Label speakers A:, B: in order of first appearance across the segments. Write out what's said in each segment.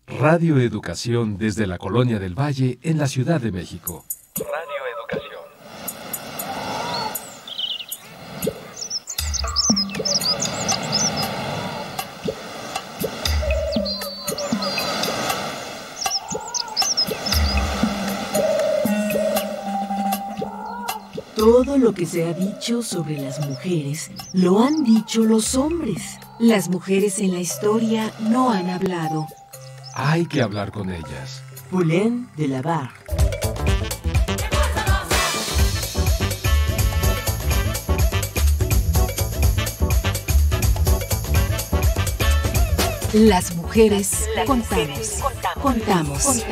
A: Radio Educación desde la Colonia del Valle en la Ciudad de México. Radio Educación.
B: Todo lo que se ha dicho sobre las mujeres lo han dicho los hombres. Las mujeres en la historia no han hablado.
A: Hay que hablar con ellas.
B: Poulain de la Barre. Las mujeres contamos.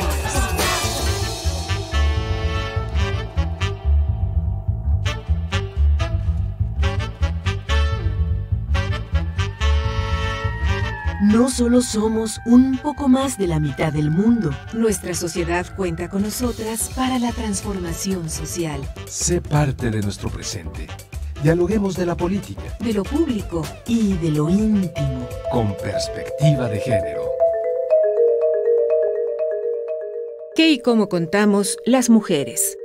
B: No solo somos un poco más de la mitad del mundo. Nuestra sociedad cuenta con nosotras para la transformación social.
A: Sé parte de nuestro presente. Dialoguemos de la política,
B: de lo público y de lo íntimo.
A: Con perspectiva de género.
B: ¿Qué y cómo contamos las mujeres?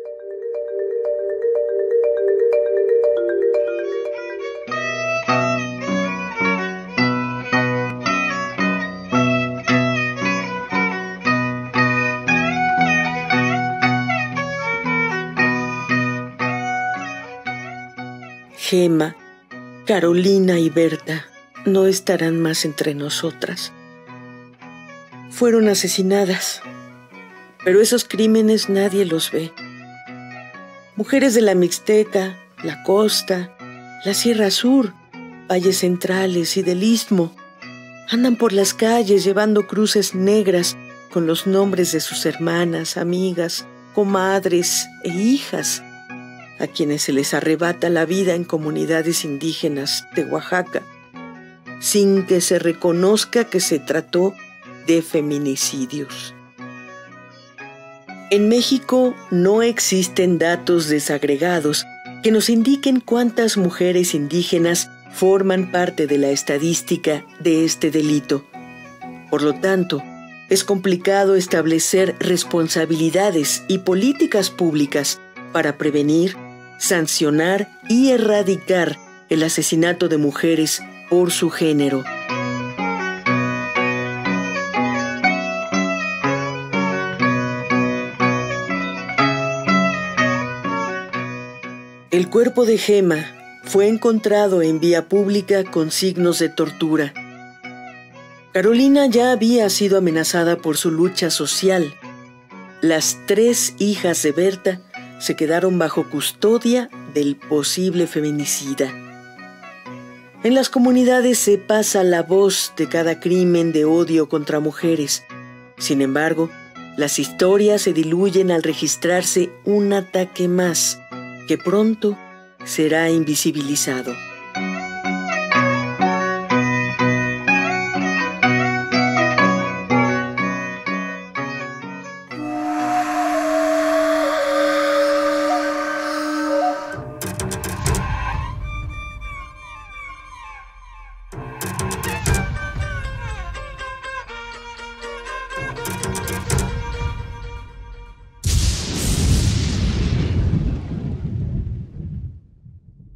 C: Gema, Carolina y Berta no estarán más entre nosotras. Fueron asesinadas, pero esos crímenes nadie los ve. Mujeres de la Mixteca, la costa, la Sierra Sur, valles centrales y del Istmo andan por las calles llevando cruces negras con los nombres de sus hermanas, amigas, comadres e hijas, a quienes se les arrebata la vida en comunidades indígenas de Oaxaca, sin que se reconozca que se trató de feminicidios. En México no existen datos desagregados que nos indiquen cuántas mujeres indígenas forman parte de la estadística de este delito. Por lo tanto, es complicado establecer responsabilidades y políticas públicas para prevenir, sancionar y erradicar el asesinato de mujeres por su género. El cuerpo de Gema fue encontrado en vía pública con signos de tortura. Carolina ya había sido amenazada por su lucha social. Las 3 hijas de Berta se quedaron bajo custodia del posible feminicida. En las comunidades se pasa la voz de cada crimen de odio contra mujeres. Sin embargo, las historias se diluyen al registrarse un ataque más, que pronto será invisibilizado.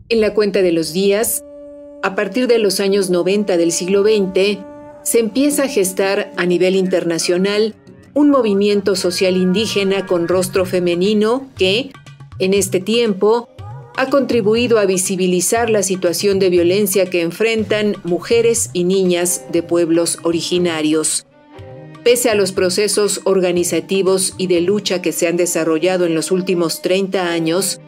B: En la cuenta de los días, a partir de los años 90 del siglo XX, se empieza a gestar a nivel internacional un movimiento social indígena con rostro femenino que, en este tiempo, ha contribuido a visibilizar la situación de violencia que enfrentan mujeres y niñas de pueblos originarios. Pese a los procesos organizativos y de lucha que se han desarrollado en los últimos 30 años,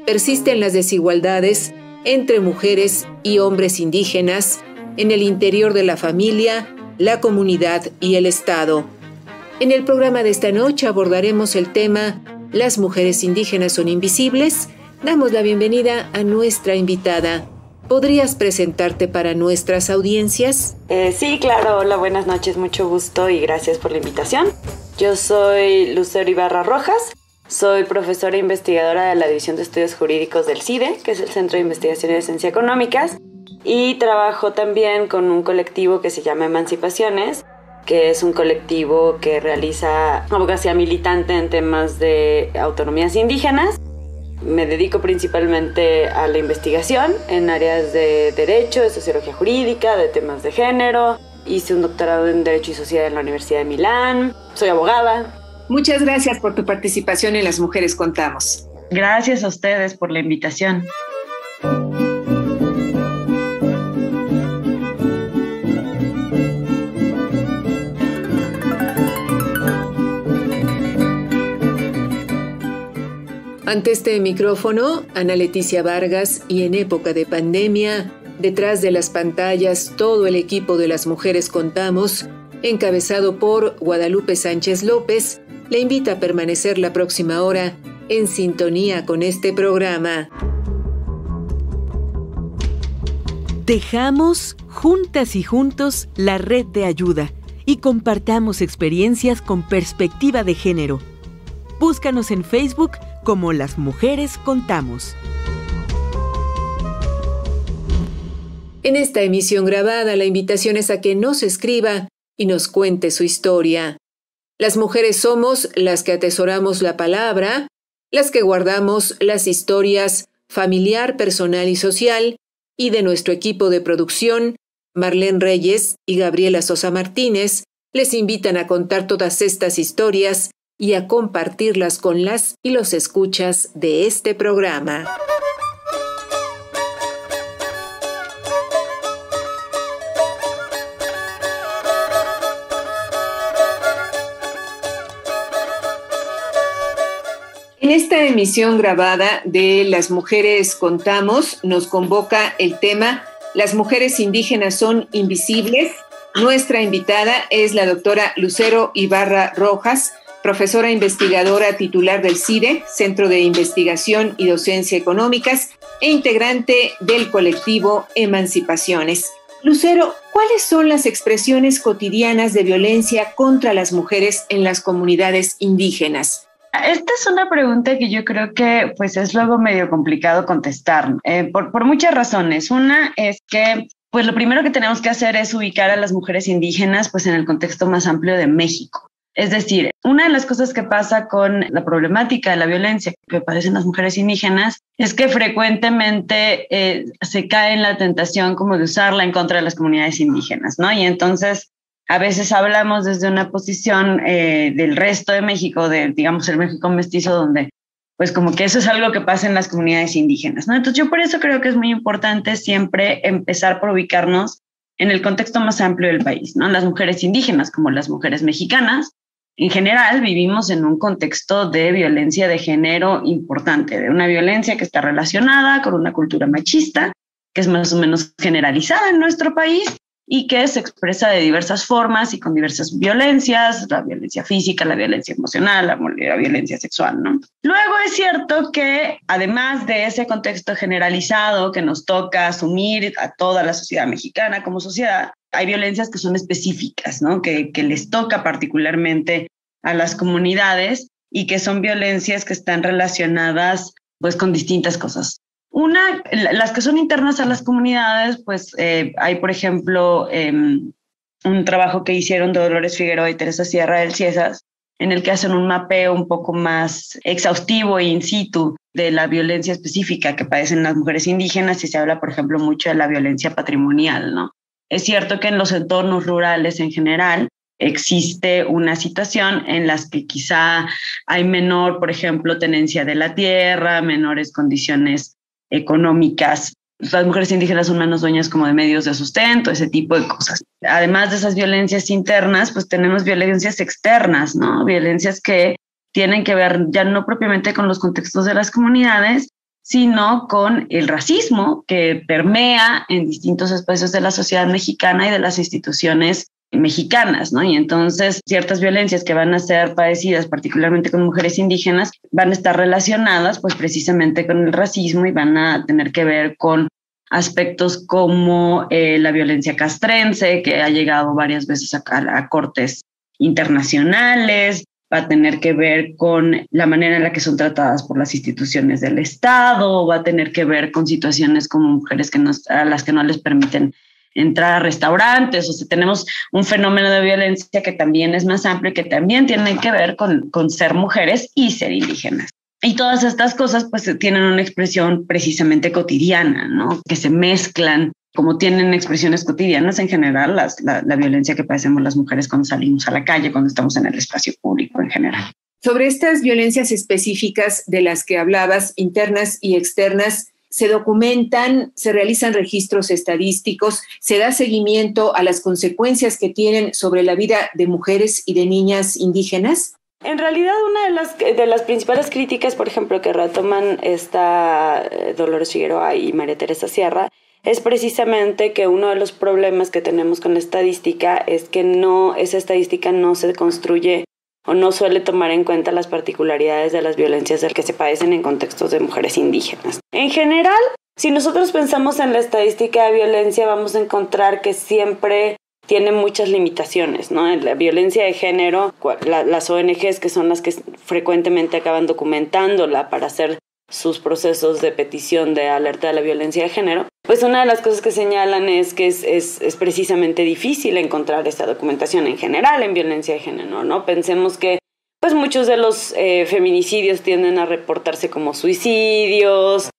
B: persisten las desigualdades entre mujeres y hombres indígenas en el interior de la familia, la comunidad y el Estado. En el programa de esta noche abordaremos el tema ¿Las mujeres indígenas son invisibles? Damos la bienvenida a nuestra invitada. ¿Podrías presentarte para nuestras audiencias?
D: Sí, claro. Hola, buenas noches. Mucho gusto y gracias por la invitación. Yo soy Lucero Ibarra Rojas. Soy profesora e investigadora de la División de Estudios Jurídicos del CIDE, que es el Centro de Investigación y Docencia Económicas, y trabajo también con un colectivo que se llama Emancipaciones, que es un colectivo que realiza abogacía militante en temas de autonomías indígenas. Me dedico principalmente a la investigación en áreas de derecho, de sociología jurídica, de temas de género. Hice un doctorado en Derecho y Sociedad en la Universidad de Milán. Soy abogada.
B: Muchas gracias por tu participación en Las Mujeres Contamos.
D: Gracias a ustedes por la invitación.
B: Ante este micrófono, Ana Leticia Vargas, y en época de pandemia, detrás de las pantallas, todo el equipo de Las Mujeres Contamos, encabezado por Guadalupe Sánchez López, le invita a permanecer la próxima hora en sintonía con este programa.
E: Tejamos juntas y juntos la red de ayuda y compartamos experiencias con perspectiva de género. Búscanos en Facebook como Las Mujeres Contamos.
B: En esta emisión grabada, la invitación es a que nos escriba y nos cuente su historia. Las mujeres somos las que atesoramos la palabra, las que guardamos las historias familiar, personal y social, y de nuestro equipo de producción, Marlene Reyes y Gabriela Sosa Martínez, les invitan a contar todas estas historias y a compartirlas con las y los escuchas de este programa. En esta emisión grabada de Las Mujeres Contamos, nos convoca el tema Las mujeres indígenas son invisibles. Nuestra invitada es la doctora Lucero Ibarra Rojas, profesora investigadora titular del CIDE, Centro de Investigación y Docencia Económicas, e integrante del colectivo Emancipaciones. Lucero, ¿cuáles son las expresiones cotidianas de violencia contra las mujeres en las comunidades indígenas?
F: Esta es una pregunta que yo creo que pues es luego medio complicado contestar, por muchas razones. Una es que pues lo primero que tenemos que hacer es ubicar a las mujeres indígenas pues en el contexto más amplio de México. Es decir, una de las cosas que pasa con la problemática de la violencia que padecen las mujeres indígenas es que frecuentemente se cae en la tentación como de usarla en contra de las comunidades indígenas, ¿no? Y entonces a veces hablamos desde una posición del resto de México, de, digamos, el México mestizo, donde pues como que eso es algo que pasa en las comunidades indígenas, ¿no? Entonces yo por eso creo que es muy importante siempre empezar por ubicarnos en el contexto más amplio del país, ¿no? Las mujeres indígenas, como las mujeres mexicanas, en general vivimos en un contexto de violencia de género importante, de una violencia que está relacionada con una cultura machista, que es más o menos generalizada en nuestro país y que se expresa de diversas formas y con diversas violencias, la violencia física, la violencia emocional, la violencia sexual, ¿no? Luego es cierto que además de ese contexto generalizado que nos toca asumir a toda la sociedad mexicana como sociedad, hay violencias que son específicas, ¿no? Que les toca particularmente a las comunidades y que son violencias que están relacionadas pues con distintas cosas. Una, las que son internas a las comunidades, pues hay, por ejemplo, un trabajo que hicieron de Dolores Figueroa y Teresa Sierra del Ciesas, en el que hacen un mapeo un poco más exhaustivo e in situ de la violencia específica que padecen las mujeres indígenas, y se habla, por ejemplo, mucho de la violencia patrimonial, ¿no? Es cierto que en los entornos rurales en general existe una situación en las que quizá hay menor, por ejemplo, tenencia de la tierra, menores condiciones económicas. Las mujeres indígenas son menos dueñas como de medios de sustento, ese tipo de cosas. Además de esas violencias internas, pues tenemos violencias externas, ¿no? Violencias que tienen que ver ya no propiamente con los contextos de las comunidades, sino con el racismo que permea en distintos espacios de la sociedad mexicana y de las instituciones mexicanas, ¿no? Y entonces ciertas violencias que van a ser padecidas particularmente con mujeres indígenas van a estar relacionadas pues precisamente con el racismo y van a tener que ver con aspectos como la violencia castrense, que ha llegado varias veces a cortes internacionales, va a tener que ver con la manera en la que son tratadas por las instituciones del Estado, va a tener que ver con situaciones como mujeres a las que no les permiten entrar a restaurantes, o sea, tenemos un fenómeno de violencia que también es más amplio y que también tiene que ver con ser mujeres y ser indígenas. Y todas estas cosas pues tienen una expresión precisamente cotidiana, ¿no? Que se mezclan, como tienen expresiones cotidianas en general, la violencia que padecemos las mujeres cuando salimos a la calle, cuando estamos en el espacio público en general.
B: Sobre estas violencias específicas de las que hablabas, internas y externas, ¿se documentan, se realizan registros estadísticos, se da seguimiento a las consecuencias que tienen sobre la vida de mujeres y de niñas indígenas?
D: En realidad, una de las principales críticas, por ejemplo, que retoman Dolores Figueroa y María Teresa Sierra, es precisamente que uno de los problemas que tenemos con la estadística es que esa estadística no se construye o no suele tomar en cuenta las particularidades de las violencias que se padecen en contextos de mujeres indígenas. En general, si nosotros pensamos en la estadística de violencia, vamos a encontrar que siempre tiene muchas limitaciones, ¿no? La violencia de género, las ONGs, que son las que frecuentemente acaban documentándola para hacer sus procesos de petición de alerta de la violencia de género, pues una de las cosas que señalan es que es precisamente difícil encontrar esta documentación en general en violencia de género, ¿no? Pensemos que pues muchos de los feminicidios tienden a reportarse como suicidios,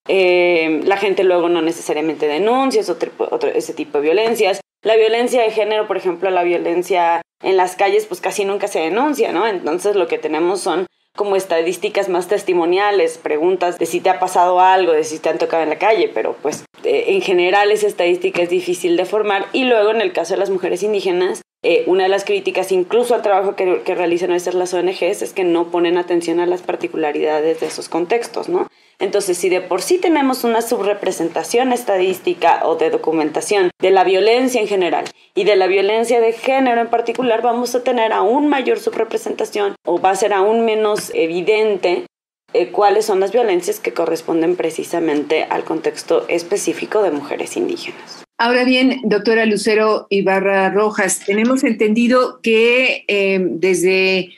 D: la gente luego no necesariamente denuncia ese tipo de violencias. La violencia de género, por ejemplo, la violencia en las calles, pues casi nunca se denuncia, ¿no? Entonces lo que tenemos son como estadísticas más testimoniales, preguntas de si te ha pasado algo, de si te han tocado en la calle, pero pues en general esa estadística es difícil de formar. Y luego en el caso de las mujeres indígenas, una de las críticas incluso al trabajo que realizan a veces las ONGs es que no ponen atención a las particularidades de esos contextos, ¿no? Entonces, si de por sí tenemos una subrepresentación estadística o de documentación de la violencia en general y de la violencia de género en particular, vamos a tener aún mayor subrepresentación o va a ser aún menos evidente cuáles son las violencias que corresponden precisamente al contexto específico de mujeres indígenas.
B: Ahora bien, doctora Lucero Ibarra Rojas, tenemos entendido que desde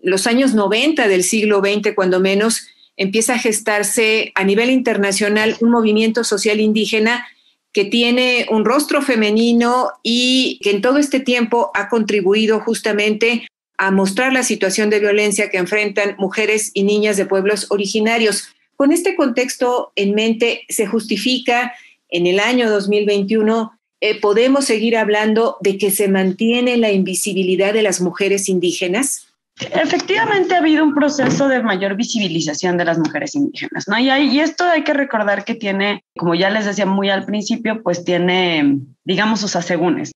B: los años 90 del siglo XX, cuando menos, empieza a gestarse a nivel internacional un movimiento social indígena que tiene un rostro femenino y que en todo este tiempo ha contribuido justamente a mostrar la situación de violencia que enfrentan mujeres y niñas de pueblos originarios. Con este contexto en mente, ¿se justifica en el año 2021 podemos seguir hablando de que se mantiene la invisibilidad de las mujeres indígenas?
F: Efectivamente ha habido un proceso de mayor visibilización de las mujeres indígenas, ¿no? Y esto hay que recordar que tiene, como ya les decía muy al principio, pues tiene, digamos, sus asegúnes.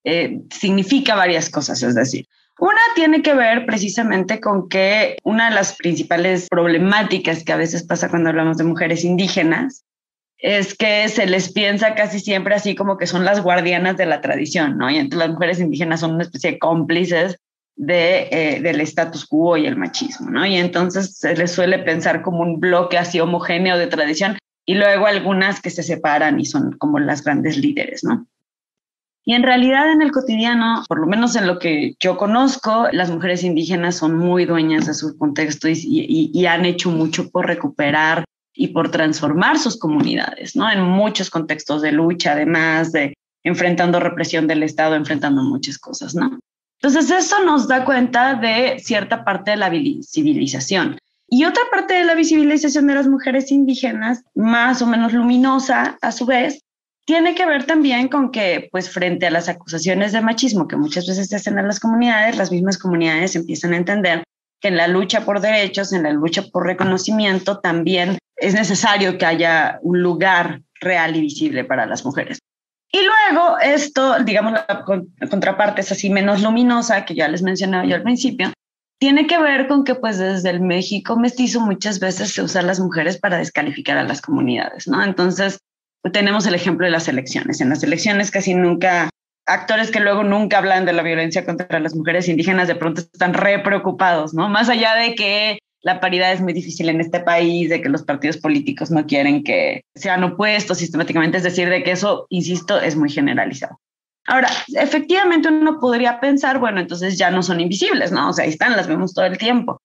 F: Significa varias cosas, es decir, una tiene que ver precisamente con que una de las principales problemáticas que a veces pasa cuando hablamos de mujeres indígenas es que se les piensa casi siempre así como que son las guardianas de la tradición, ¿no? Y entonces las mujeres indígenas son una especie de cómplices del status quo y el machismo, ¿no? Y entonces se les suele pensar como un bloque así homogéneo de tradición y luego algunas que se separan y son como las grandes líderes, ¿no? Y en realidad en el cotidiano, por lo menos en lo que yo conozco, las mujeres indígenas son muy dueñas de su contexto y han hecho mucho por recuperar y por transformar sus comunidades, ¿no? En muchos contextos de lucha, además de enfrentando represión del Estado, enfrentando muchas cosas, ¿no? Entonces eso nos da cuenta de cierta parte de la visibilización. Y otra parte de la visibilización de las mujeres indígenas, más o menos luminosa a su vez, tiene que ver también con que, pues, frente a las acusaciones de machismo que muchas veces se hacen a las comunidades, las mismas comunidades empiezan a entender que en la lucha por derechos, en la lucha por reconocimiento, también es necesario que haya un lugar real y visible para las mujeres. Y luego esto, digamos, la contraparte es así menos luminosa, que ya les mencionaba yo al principio, tiene que ver con que pues desde el México mestizo muchas veces se usan las mujeres para descalificar a las comunidades, ¿no? Entonces tenemos el ejemplo de las elecciones. En las elecciones casi nunca, actores que luego nunca hablan de la violencia contra las mujeres indígenas de pronto están re preocupados, ¿no? Más allá de que la paridad es muy difícil en este país, de que los partidos políticos no quieren que sean opuestos sistemáticamente, es decir, de que eso, insisto, es muy generalizado. Ahora, efectivamente uno podría pensar, bueno, entonces ya no son invisibles, ¿no? O sea, ahí están, las vemos todo el tiempo.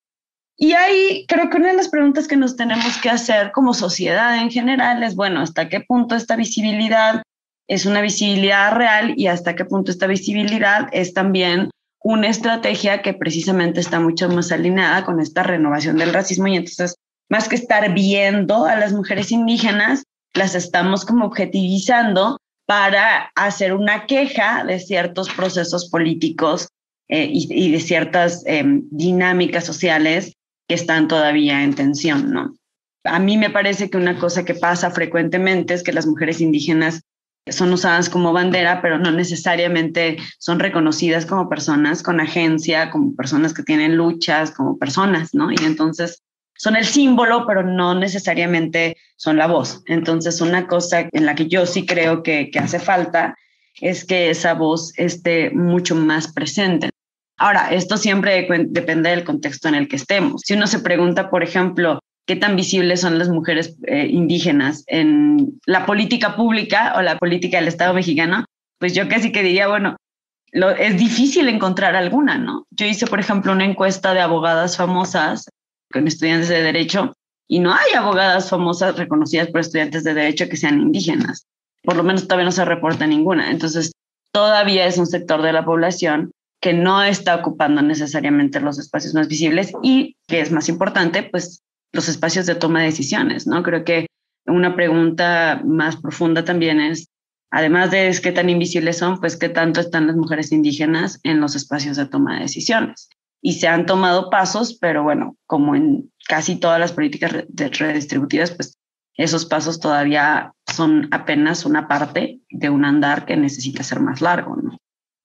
F: Y ahí creo que una de las preguntas que nos tenemos que hacer como sociedad en general es, bueno, ¿hasta qué punto esta visibilidad es una visibilidad real y hasta qué punto esta visibilidad es también una estrategia que precisamente está mucho más alineada con esta renovación del racismo. Y entonces, más que estar viendo a las mujeres indígenas, las estamos como objetivizando para hacer una queja de ciertos procesos políticos y de ciertas dinámicas sociales que están todavía en tensión, ¿no? A mí me parece que una cosa que pasa frecuentemente es que las mujeres indígenas son usadas como bandera, pero no necesariamente son reconocidas como personas con agencia, como personas que tienen luchas, como personas, ¿no? Y entonces son el símbolo, pero no necesariamente son la voz. Entonces, una cosa en la que yo sí creo que hace falta es que esa voz esté mucho más presente. Ahora, esto siempre depende del contexto en el que estemos. Si uno se pregunta, por ejemplo, qué tan visibles son las mujeres indígenas en la política pública o la política del Estado mexicano, pues yo casi que diría, bueno, es difícil encontrar alguna, ¿no? Yo hice, por ejemplo, una encuesta de abogadas famosas con estudiantes de derecho y no hay abogadas famosas reconocidas por estudiantes de derecho que sean indígenas. Por lo menos todavía no se reporta ninguna. Entonces, todavía es un sector de la población que no está ocupando necesariamente los espacios más visibles y, que es más importante, pues los espacios de toma de decisiones, ¿no? Creo que una pregunta más profunda también es, además de qué tan invisibles son, pues qué tanto están las mujeres indígenas en los espacios de toma de decisiones. Y se han tomado pasos, pero bueno, como en casi todas las políticas redistributivas, pues esos pasos todavía son apenas una parte de un andar que necesita ser más largo, ¿no?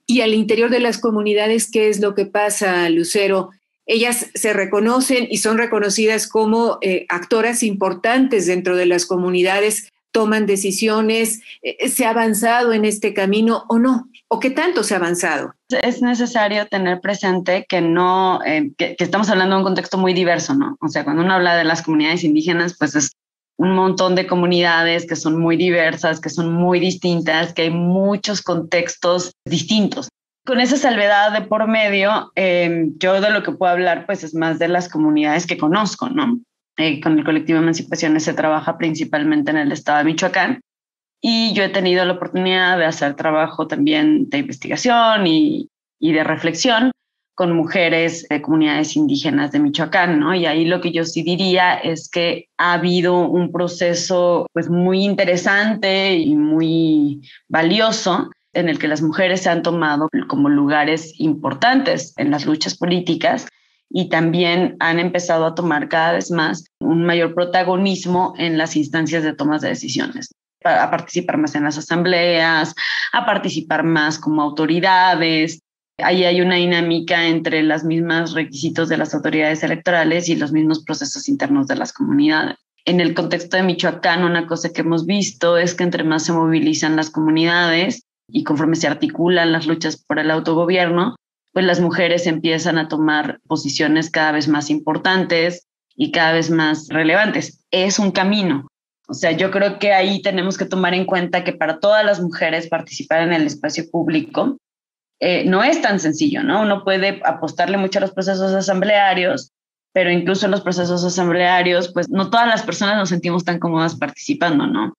B: Y al interior de las comunidades, ¿qué es lo que pasa, Lucero? Ellas se reconocen y son reconocidas como actoras importantes dentro de las comunidades, toman decisiones. ¿Se ha avanzado en este camino o no? ¿O qué tanto se ha avanzado?
F: Es necesario tener presente que no, que estamos hablando de un contexto muy diverso, ¿no? O sea, cuando uno habla de las comunidades indígenas, pues es un montón de comunidades que son muy diversas, que son muy distintas, que hay muchos contextos distintos. Con esa salvedad de por medio, yo de lo que puedo hablar pues es más de las comunidades que conozco, ¿no? Con el colectivo Emancipaciones se trabaja principalmente en el estado de Michoacán y yo he tenido la oportunidad de hacer trabajo también de investigación y de reflexión con mujeres de comunidades indígenas de Michoacán, ¿no? Y ahí lo que yo sí diría es que ha habido un proceso pues muy interesante y muy valioso en el que las mujeres se han tomado como lugares importantes en las luchas políticas y también han empezado a tomar cada vez más un mayor protagonismo en las instancias de tomas de decisiones, a participar más en las asambleas, a participar más como autoridades. Ahí hay una dinámica entre los mismos requisitos de las autoridades electorales y los mismos procesos internos de las comunidades. En el contexto de Michoacán, una cosa que hemos visto es que entre más se movilizan las comunidades y conforme se articulan las luchas por el autogobierno, pues las mujeres empiezan a tomar posiciones cada vez más importantes y cada vez más relevantes. Es un camino. O sea, yo creo que ahí tenemos que tomar en cuenta que para todas las mujeres participar en el espacio público no es tan sencillo, ¿no? Uno puede apostarle mucho a los procesos asamblearios, pero incluso en los procesos asamblearios, pues no todas las personas nos sentimos tan cómodas participando, ¿no?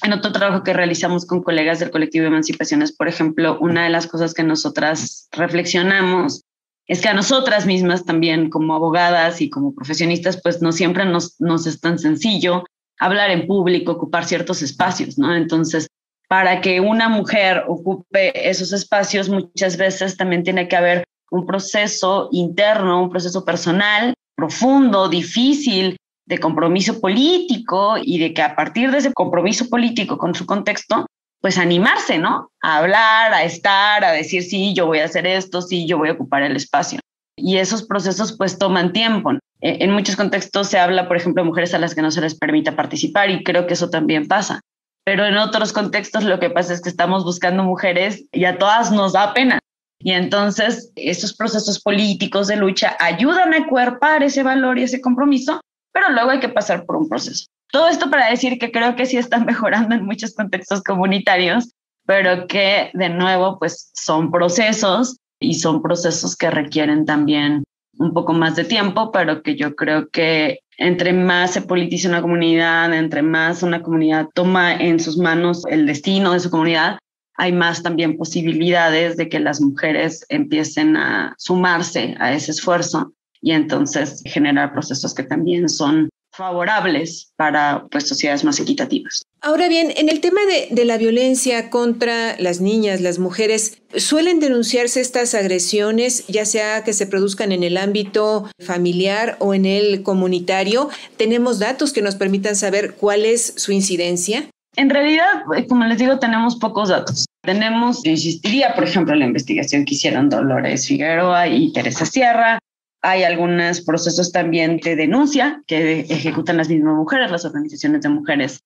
F: En otro trabajo que realizamos con colegas del colectivo de Emancipaciones, por ejemplo, una de las cosas que nosotras reflexionamos es que a nosotras mismas también como abogadas y como profesionistas, pues no siempre nos es tan sencillo hablar en público, ocupar ciertos espacios, ¿no? Entonces, para que una mujer ocupe esos espacios, muchas veces también tiene que haber un proceso interno, un proceso personal, profundo, difícil, de compromiso político y de que a partir de ese compromiso político con su contexto, pues animarse, ¿no? A hablar, a estar, a decir, sí, yo voy a hacer esto, sí, yo voy a ocupar el espacio. Y esos procesos pues toman tiempo. En muchos contextos se habla, por ejemplo, de mujeres a las que no se les permita participar y creo que eso también pasa. Pero en otros contextos lo que pasa es que estamos buscando mujeres y a todas nos da pena. Y entonces esos procesos políticos de lucha ayudan a acuerpar ese valor y ese compromiso, pero luego hay que pasar por un proceso. Todo esto para decir que creo que sí están mejorando en muchos contextos comunitarios, pero que de nuevo pues son procesos y son procesos que requieren también un poco más de tiempo, pero que yo creo que Entre más se politiza una comunidad, entre más una comunidad toma en sus manos el destino de su comunidad, hay más también posibilidades de que las mujeres empiecen a sumarse a ese esfuerzo y entonces generar procesos que también son favorables para pues, sociedades más equitativas.
B: Ahora bien, en el tema de la violencia contra las niñas, las mujeres, ¿suelen denunciarse estas agresiones, ya sea que se produzcan en el ámbito familiar o en el comunitario? ¿Tenemos datos que nos permitan saber cuál es su incidencia?
F: En realidad, como les digo, tenemos pocos datos. Yo insistiría, por ejemplo, en la investigación que hicieron Dolores Figueroa y Teresa Sierra. Hay algunos procesos también de denuncia que ejecutan las mismas mujeres, las organizaciones de mujeres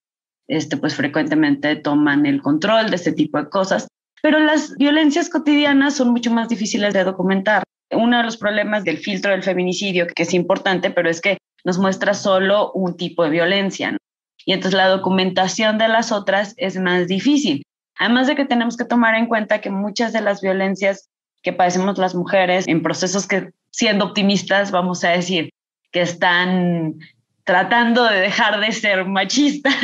F: pues frecuentemente toman el control de este tipo de cosas, pero las violencias cotidianas son mucho más difíciles de documentar. Uno de los problemas del filtro del feminicidio, que es importante, pero es que nos muestra solo un tipo de violencia, ¿no? Y entonces la documentación de las otras es más difícil. Además de que tenemos que tomar en cuenta que muchas de las violencias que padecemos las mujeres en procesos que, siendo optimistas, vamos a decir, que están tratando de dejar de ser machistas.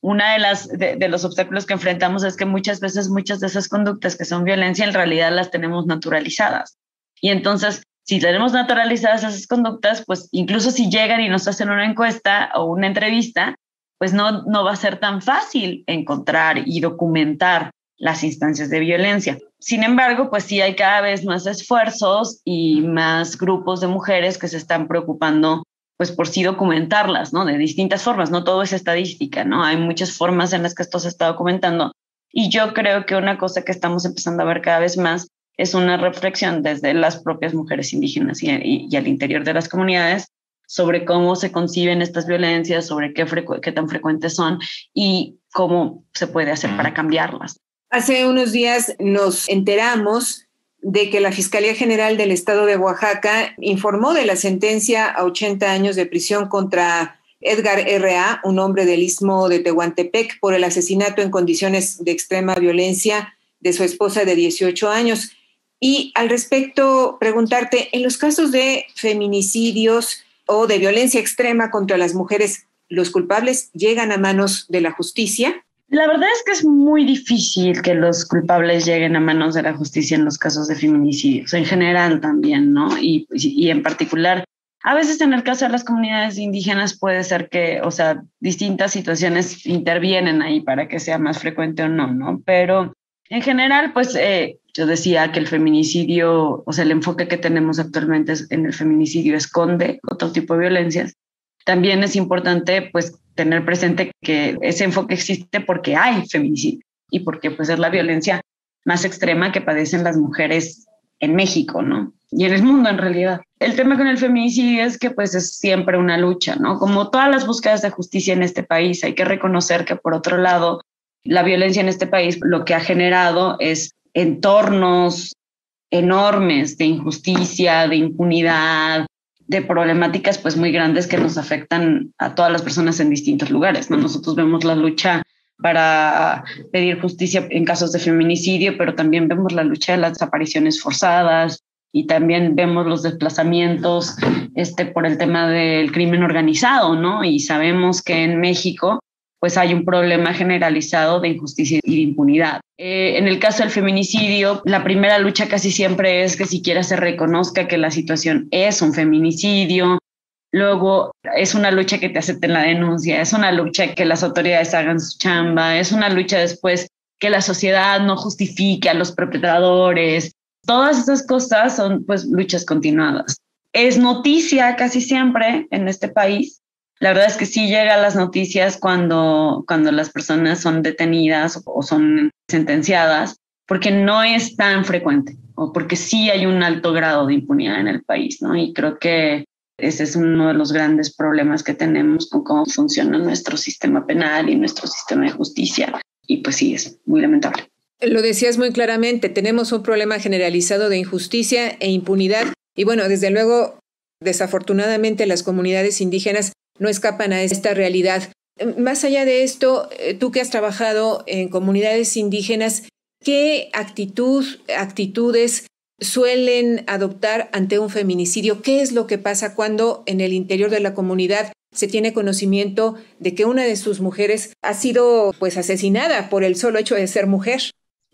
F: Una de los obstáculos que enfrentamos es que muchas veces muchas de esas conductas que son violencia en realidad las tenemos naturalizadas. Y entonces, si tenemos naturalizadas esas conductas, pues incluso si llegan y nos hacen una encuesta o una entrevista, pues no va a ser tan fácil encontrar y documentar las instancias de violencia. Sin embargo, pues sí hay cada vez más esfuerzos y más grupos de mujeres que se están preocupando pues por sí documentarlas, ¿no? De distintas formas, no todo es estadística, ¿no? Hay muchas formas en las que esto se está documentando. Y yo creo que una cosa que estamos empezando a ver cada vez más es una reflexión desde las propias mujeres indígenas y al interior de las comunidades sobre cómo se conciben estas violencias, sobre qué tan frecuentes son y cómo se puede hacer para cambiarlas.
B: Hace unos días nos enteramos de que la Fiscalía General del Estado de Oaxaca informó de la sentencia a 80 años de prisión contra Edgar R.A., un hombre del Istmo de Tehuantepec, por el asesinato en condiciones de extrema violencia de su esposa de 18 años. Y al respecto, preguntarte, en los casos de feminicidios o de violencia extrema contra las mujeres, ¿los culpables llegan a manos de la justicia?
F: La verdad es que es muy difícil que los culpables lleguen a manos de la justicia en los casos de feminicidios, en general también, ¿no? Y en particular, a veces en el caso de las comunidades indígenas puede ser que, o sea, distintas situaciones intervienen ahí para que sea más frecuente o no, ¿no? Pero en general, pues yo decía que el feminicidio, o sea, el enfoque que tenemos actualmente en el feminicidio esconde otro tipo de violencias. También es importante, pues, tener presente que ese enfoque existe porque hay feminicidio y porque pues es la violencia más extrema que padecen las mujeres en México, ¿no? Y en el mundo en realidad. El tema con el feminicidio es que pues es siempre una lucha, ¿no? Como todas las búsquedas de justicia en este país, hay que reconocer que por otro lado, la violencia en este país lo que ha generado es entornos enormes de injusticia, de impunidad, de problemáticas pues muy grandes que nos afectan a todas las personas en distintos lugares, ¿no? Nosotros vemos la lucha para pedir justicia en casos de feminicidio, pero también vemos la lucha de las desapariciones forzadas y también vemos los desplazamientos por el tema del crimen organizado, ¿no? Y sabemos que en México pues hay un problema generalizado de injusticia y de impunidad. En el caso del feminicidio, la primera lucha casi siempre es que siquiera se reconozca que la situación es un feminicidio. Luego es una lucha que te acepten la denuncia, es una lucha que las autoridades hagan su chamba, es una lucha después que la sociedad no justifique a los perpetradores. Todas esas cosas son pues luchas continuadas. Es noticia casi siempre en este país. La verdad es que sí llega a las noticias cuando las personas son detenidas o son sentenciadas, porque no es tan frecuente o porque sí hay un alto grado de impunidad en el país, ¿no? Y creo que ese es uno de los grandes problemas que tenemos con cómo funciona nuestro sistema penal y nuestro sistema de justicia. Y pues sí, es muy lamentable.
B: Lo decías muy claramente, tenemos un problema generalizado de injusticia e impunidad. Y bueno, desde luego, desafortunadamente, las comunidades indígenas no escapan a esta realidad. Más allá de esto, tú que has trabajado en comunidades indígenas, ¿qué actitudes suelen adoptar ante un feminicidio? ¿Qué es lo que pasa cuando en el interior de la comunidad se tiene conocimiento de que una de sus mujeres ha sido pues asesinada por el solo hecho de ser mujer?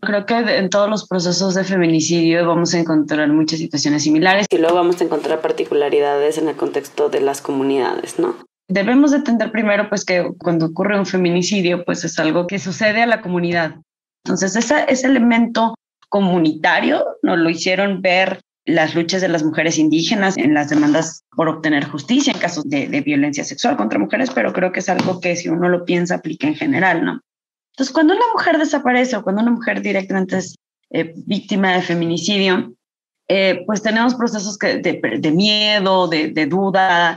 F: Creo que en todos los procesos de feminicidio vamos a encontrar muchas situaciones similares y luego vamos a encontrar particularidades en el contexto de las comunidades, ¿no? Debemos de entender primero pues que cuando ocurre un feminicidio pues es algo que sucede a la comunidad. Entonces ese elemento comunitario nos lo hicieron ver las luchas de las mujeres indígenas en las demandas por obtener justicia en casos de violencia sexual contra mujeres, pero creo que es algo que si uno lo piensa aplica en general, ¿no? Entonces, cuando una mujer desaparece o cuando una mujer directamente es víctima de feminicidio, pues tenemos procesos de miedo, de duda,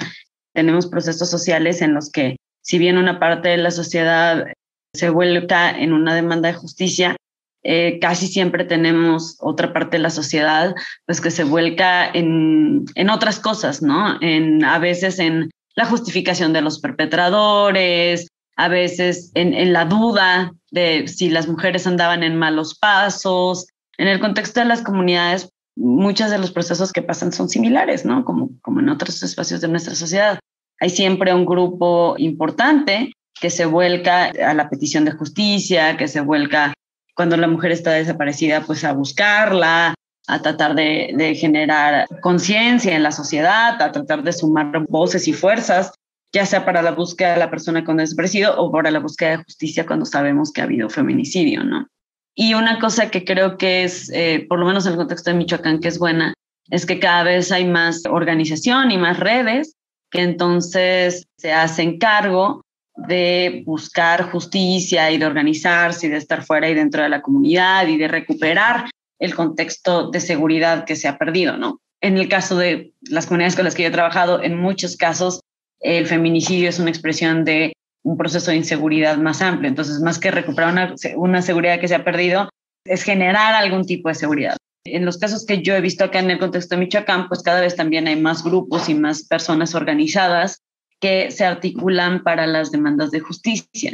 F: tenemos procesos sociales en los que, si bien una parte de la sociedad se vuelca en una demanda de justicia, casi siempre tenemos otra parte de la sociedad pues, que se vuelca en otras cosas, ¿no? A veces en la justificación de los perpetradores, a veces en la duda de si las mujeres andaban en malos pasos. En el contexto de las comunidades, muchos de los procesos que pasan son similares, ¿no? Como en otros espacios de nuestra sociedad. Hay siempre un grupo importante que se vuelca a la petición de justicia, que se vuelca cuando la mujer está desaparecida, pues a buscarla, a tratar de generar conciencia en la sociedad, a tratar de sumar voces y fuerzas, ya sea para la búsqueda de la persona con desaparecido o para la búsqueda de justicia cuando sabemos que ha habido feminicidio, ¿no? Y una cosa que creo que es, por lo menos en el contexto de Michoacán, que es buena, es que cada vez hay más organización y más redes que entonces se hacen cargo de buscar justicia y de organizarse y de estar fuera y dentro de la comunidad y de recuperar el contexto de seguridad que se ha perdido, ¿no? En el caso de las comunidades con las que yo he trabajado, en muchos casos el feminicidio es una expresión de un proceso de inseguridad más amplio. Entonces, más que recuperar una seguridad que se ha perdido, es generar algún tipo de seguridad. En los casos que yo he visto acá en el contexto de Michoacán, pues cada vez también hay más grupos y más personas organizadas que se articulan para las demandas de justicia.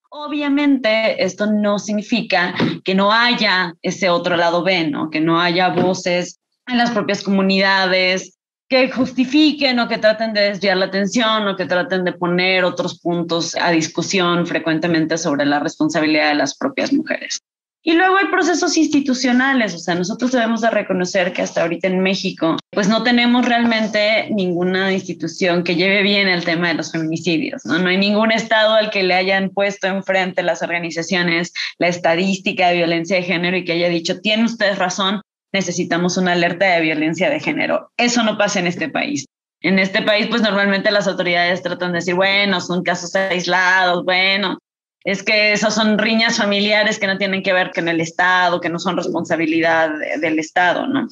F: Obviamente, esto no significa que no haya ese otro lado B, ¿no? Que no haya voces en las propias comunidades que justifiquen o que traten de desviar la atención o que traten de poner otros puntos a discusión frecuentemente sobre la responsabilidad de las propias mujeres. Y luego hay procesos institucionales, o sea, nosotros debemos de reconocer que hasta ahorita en México, pues no tenemos realmente ninguna institución que lleve bien el tema de los feminicidios, ¿no? No hay ningún estado al que le hayan puesto enfrente las organizaciones la estadística de violencia de género y que haya dicho, tienen ustedes razón, necesitamos una alerta de violencia de género. Eso no pasa en este país. En este país, pues normalmente las autoridades tratan de decir, bueno, son casos aislados, bueno, es que esos son riñas familiares que no tienen que ver con el Estado, que no son responsabilidad del Estado, ¿no?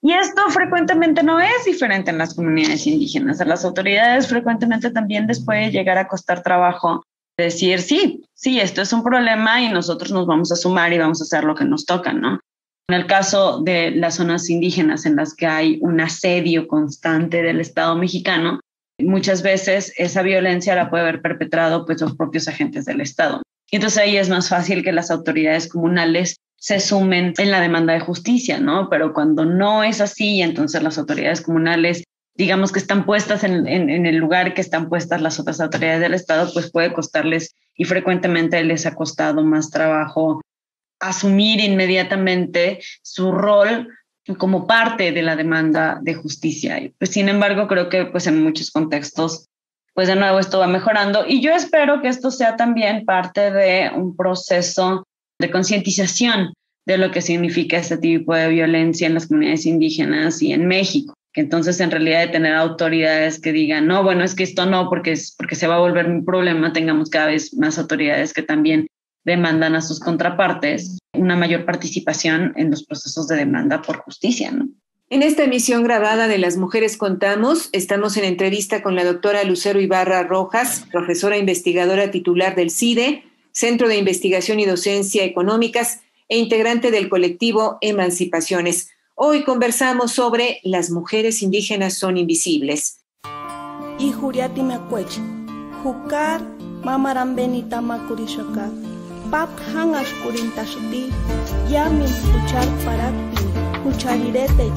F: Y esto frecuentemente no es diferente en las comunidades indígenas. A las autoridades frecuentemente también les puede llegar a costar trabajo decir, sí, esto es un problema y nosotros nos vamos a sumar y vamos a hacer lo que nos toca, ¿no? En el caso de las zonas indígenas en las que hay un asedio constante del Estado mexicano, muchas veces esa violencia la puede haber perpetrado pues los propios agentes del Estado. Y entonces ahí es más fácil que las autoridades comunales se sumen en la demanda de justicia, ¿no? Pero cuando no es así, entonces las autoridades comunales, digamos que están puestas en el lugar que están puestas las otras autoridades del Estado, pues puede costarles y frecuentemente les ha costado más trabajo asumir inmediatamente su rol como parte de la demanda de justicia. Pues, sin embargo, creo que pues, en muchos contextos, pues de nuevo esto va mejorando y yo espero que esto sea también parte de un proceso de concientización de lo que significa este tipo de violencia en las comunidades indígenas y en México. Que entonces en realidad de tener autoridades que digan, no, bueno, es que esto no, porque se va a volver un problema, tengamos cada vez más autoridades que también demandan a sus contrapartes una mayor participación en los procesos de demanda por justicia, ¿no?
B: En esta emisión grabada de Las Mujeres Contamos, estamos en entrevista con la doctora Lucero Ibarra Rojas, profesora investigadora titular del CIDE, Centro de Investigación y Docencia Económicas, e integrante del colectivo Emancipaciones. Hoy conversamos sobre Las mujeres indígenas son invisibles.
G: Y Juriati Macuech, Jucar, Mamaran Benita Macurishocar. Pap hangas kurintashti, yamin escuchar para ti. Hucharirete,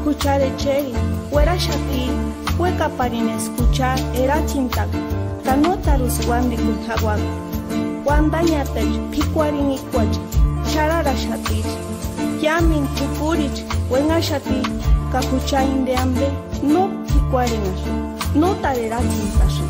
G: hucharecheri, fuera shaki, hueca parin escuchar, era chintac, canotarus guambi kunhaguag, guandañatech, picuarin y cuach, charara shatich, yamin tukurich, buena shati, capuchain de hambre, no picuarinas, no tarera chintash.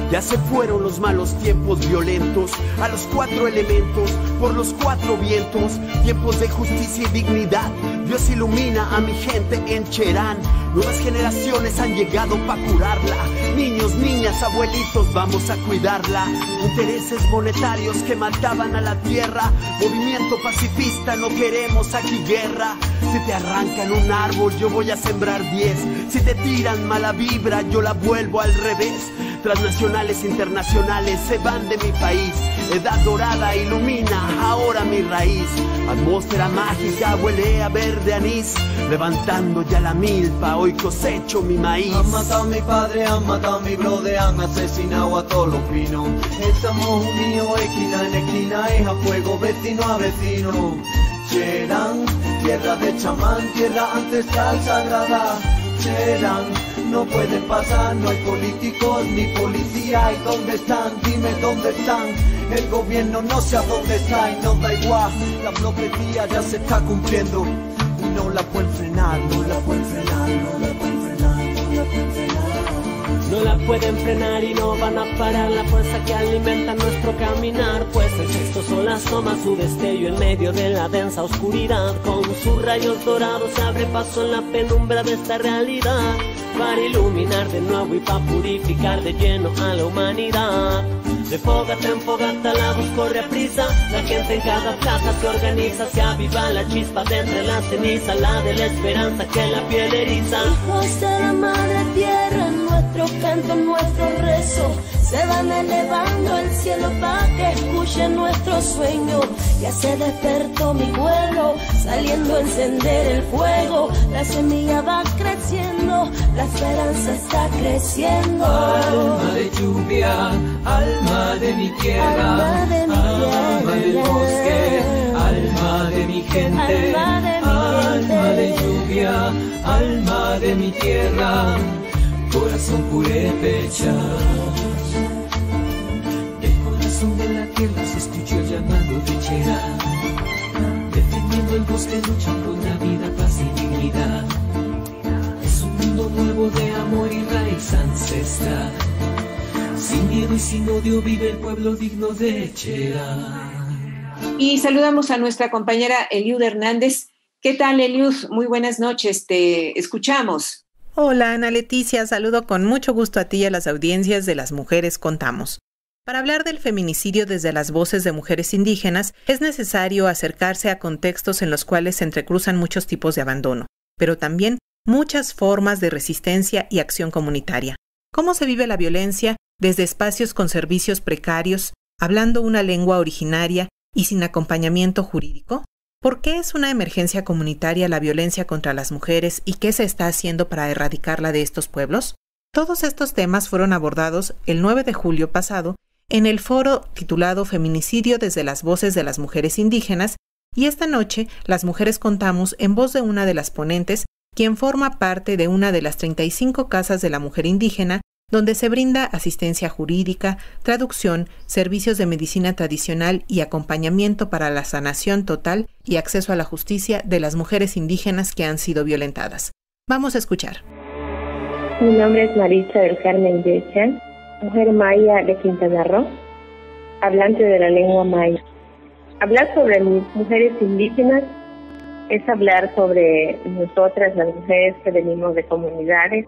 H: Ya se fueron los malos tiempos violentos, a los 4 elementos, por los 4 vientos, tiempos de justicia y dignidad. Dios ilumina a mi gente en Cherán. Nuevas generaciones han llegado para curarla. Niños, niñas, abuelitos, vamos a cuidarla. Intereses monetarios que mataban a la tierra. Movimiento pacifista, no queremos aquí guerra. Si te arrancan un árbol, yo voy a sembrar 10. Si te tiran mala vibra, yo la vuelvo al revés. Transnacionales, internacionales se van de mi país. Edad dorada ilumina ahora mi raíz. Atmósfera mágica huele a verde anís. Levantando ya la milpa, hoy cosecho mi maíz.
I: Han matado a mi padre, han matado a mi brother, han asesinado a todos los pinos. Estamos unidos esquina en esquina, es a fuego vecino a vecino. Cherán, tierra de chamán, tierra ancestral sagrada. Cherán, no pueden pasar, no hay políticos ni policía. ¿Y dónde están? Dime dónde están. El gobierno no sé a dónde está y nos da igual. La profecía ya se está cumpliendo y no la pueden frenar, no la pueden frenar, no la pueden frenar, no la pueden frenar.
J: No la pueden frenar y no van a parar la fuerza que alimenta nuestro caminar. Pues el sexto sol asoma su destello en medio de la densa oscuridad. Con sus rayos dorados se abre paso en la penumbra de esta realidad, para iluminar de nuevo y para purificar de lleno a la humanidad. De fogata en fogata la voz corre a prisa, la gente en cada plaza se organiza, se aviva la chispa de entre la ceniza, la de la esperanza que la piel eriza.
G: Hijos de la madre tierra, nuestro canto, nuestro rezo, se van elevando al cielo para que escuchen nuestro sueño. Ya se despertó mi vuelo, saliendo a encender el fuego. La semilla va creciendo, la esperanza está creciendo.
K: Alma de lluvia, alma de mi tierra, alma del bosque, alma de mi gente, alma de lluvia, alma de mi tierra, corazón purépecha. Del corazón de la tierra se escuchó el llamado de Cherán, defendiendo el bosque, luchando una vida, paz y dignidad. Es un mundo nuevo de amor y raíz ancestral. Sin miedo y sin odio vive el pueblo digno de Cherán.
B: Y saludamos a nuestra compañera Eliud Hernández. ¿Qué tal, Eliud? Muy buenas noches, te escuchamos.
L: Hola, Ana Leticia, saludo con mucho gusto a ti y a las audiencias de Las Mujeres Contamos. Para hablar del feminicidio desde las voces de mujeres indígenas, es necesario acercarse a contextos en los cuales se entrecruzan muchos tipos de abandono, pero también muchas formas de resistencia y acción comunitaria. ¿Cómo se vive la violencia desde espacios con servicios precarios, hablando una lengua originaria y sin acompañamiento jurídico? ¿Por qué es una emergencia comunitaria la violencia contra las mujeres y qué se está haciendo para erradicarla de estos pueblos? Todos estos temas fueron abordados el 9 de julio pasado en el foro titulado Feminicidio desde las voces de las mujeres indígenas, y esta noche Las Mujeres Contamos en voz de una de las ponentes, quien forma parte de una de las 35 casas de la mujer indígena, donde se brinda asistencia jurídica, traducción, servicios de medicina tradicional y acompañamiento para la sanación total y acceso a la justicia de las mujeres indígenas que han sido violentadas. Vamos a escuchar.
M: Mi nombre es Maritza del Carmen Yechan, mujer maya de Quintana Roo, hablante de la lengua maya. Hablar sobre mujeres indígenas es hablar sobre nosotras, las mujeres que venimos de comunidades,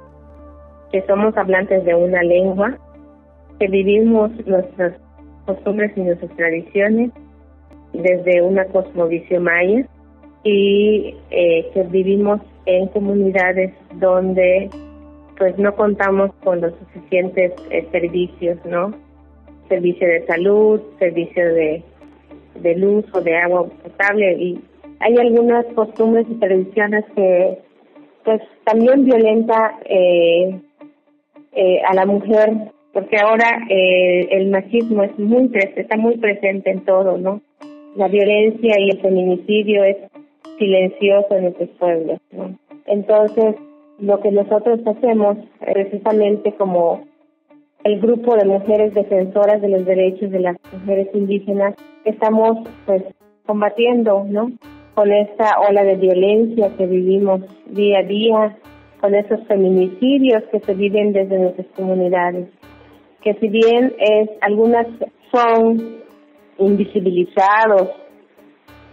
M: que somos hablantes de una lengua, que vivimos nuestros costumbres y nuestras tradiciones desde una cosmovisión maya y que vivimos en comunidades donde pues no contamos con los suficientes servicios, ¿no? Servicio de salud, servicio de luz o de agua potable, y hay algunas costumbres y tradiciones que pues también violenta a la mujer, porque ahora el machismo está muy presente en todo, ¿no? La violencia y el feminicidio es silencioso en nuestros pueblos, ¿no? Entonces, lo que nosotros hacemos, precisamente como el grupo de mujeres defensoras de los derechos de las mujeres indígenas, estamos pues combatiendo, ¿no?, con esta ola de violencia que vivimos día a día, con esos feminicidios que se viven desde nuestras comunidades, que si bien algunas son invisibilizados,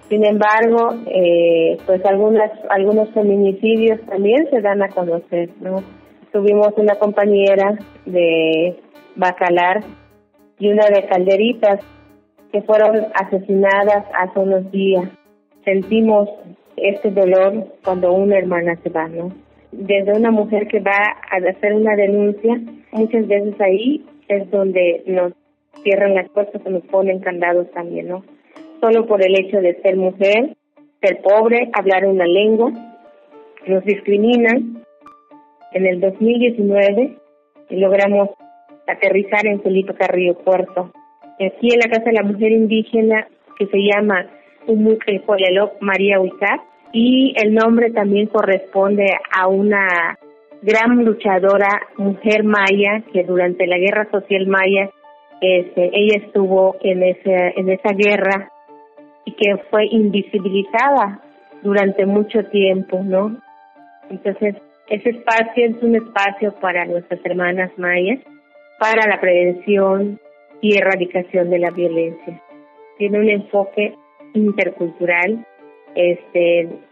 M: sin embargo, pues algunos feminicidios también se dan a conocer, ¿no? Tuvimos una compañera de Bacalar y una de Calderitas que fueron asesinadas hace unos días. Sentimos este dolor cuando una hermana se va, ¿no? Desde una mujer que va a hacer una denuncia, muchas veces ahí es donde nos cierran las puertas o nos ponen candados también, ¿no? Solo por el hecho de ser mujer, ser pobre, hablar una lengua, nos discriminan. En el 2019 logramos aterrizar en Felipe Carrillo Puerto, aquí en la Casa de la Mujer Indígena, que se llama Umukelpoleloc María Huicat, y el nombre también corresponde a una gran luchadora mujer maya que durante la Guerra Social Maya ella estuvo en esa guerra y que fue invisibilizada durante mucho tiempo, ¿no? Entonces, ese espacio es un espacio para nuestras hermanas mayas, para la prevención y erradicación de la violencia. Tiene un enfoque intercultural,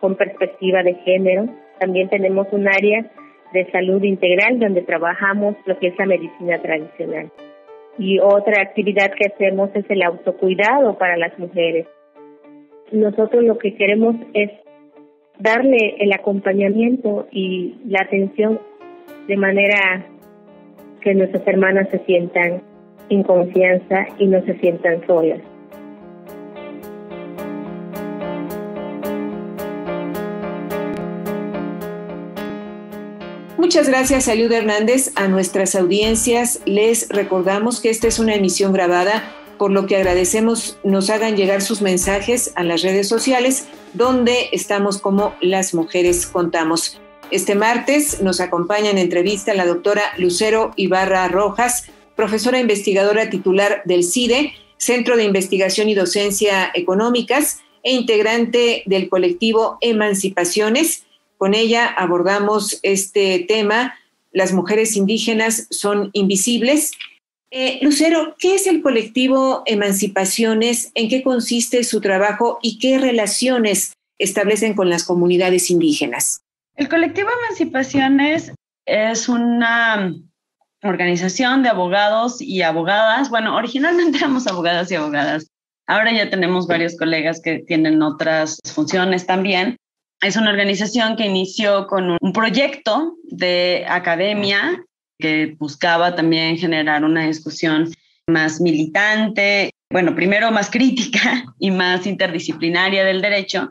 M: con perspectiva de género. También tenemos un área de salud integral donde trabajamos lo que es la medicina tradicional. Y otra actividad que hacemos es el autocuidado para las mujeres. Nosotros lo que queremos es darle el acompañamiento y la atención de manera que nuestras hermanas se sientan en confianza y no se sientan solas.
B: Muchas gracias, Salud Hernández. A nuestras audiencias les recordamos que esta es una emisión grabada, por lo que agradecemos nos hagan llegar sus mensajes a las redes sociales, donde estamos como Las Mujeres Contamos. Este martes nos acompaña en entrevista la doctora Lucero Ibarra Rojas, profesora investigadora titular del CIDE, Centro de Investigación y Docencia Económicas, e integrante del colectivo Emancipaciones. Con ella abordamos este tema, las mujeres indígenas son invisibles. Lucero, ¿qué es el colectivo Emancipaciones? ¿En qué consiste su trabajo y qué relaciones establecen con las comunidades indígenas?
F: El colectivo Emancipaciones es una organización de abogados y abogadas. Bueno, originalmente éramos abogadas y abogadas. Ahora ya tenemos varios colegas que tienen otras funciones también. Es una organización que inició con un proyecto de academia que buscaba también generar una discusión más militante, bueno, primero más crítica y más interdisciplinaria del derecho,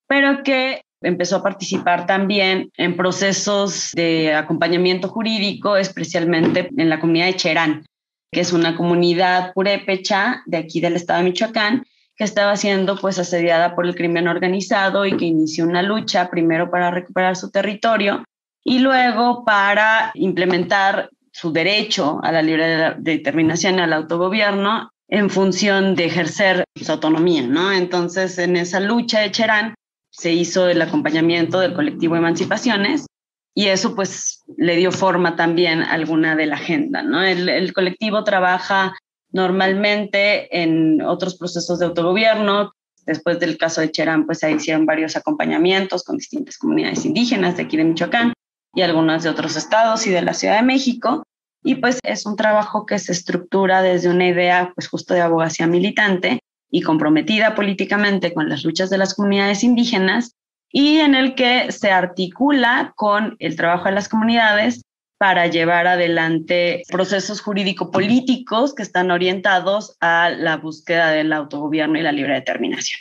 F: pero que empezó a participar también en procesos de acompañamiento jurídico, especialmente en la comunidad de Cherán, que es una comunidad purépecha de aquí del estado de Michoacán, que estaba siendo pues asediada por el crimen organizado y que inició una lucha primero para recuperar su territorio y luego para implementar su derecho a la libre determinación y al autogobierno en función de ejercer su autonomía, ¿no? Entonces, en esa lucha de Cherán se hizo el acompañamiento del colectivo Emancipaciones y eso pues le dio forma también a alguna de la agenda, ¿no? El colectivo trabaja normalmente en otros procesos de autogobierno. Después del caso de Cherán, pues ahí hicieron varios acompañamientos con distintas comunidades indígenas de aquí de Michoacán y algunas de otros estados y de la Ciudad de México. Y pues es un trabajo que se estructura desde una idea pues justo de abogacía militante y comprometida políticamente con las luchas de las comunidades indígenas, y en el que se articula con el trabajo de las comunidades para llevar adelante procesos jurídico-políticos que están orientados a la búsqueda del autogobierno y la libre determinación.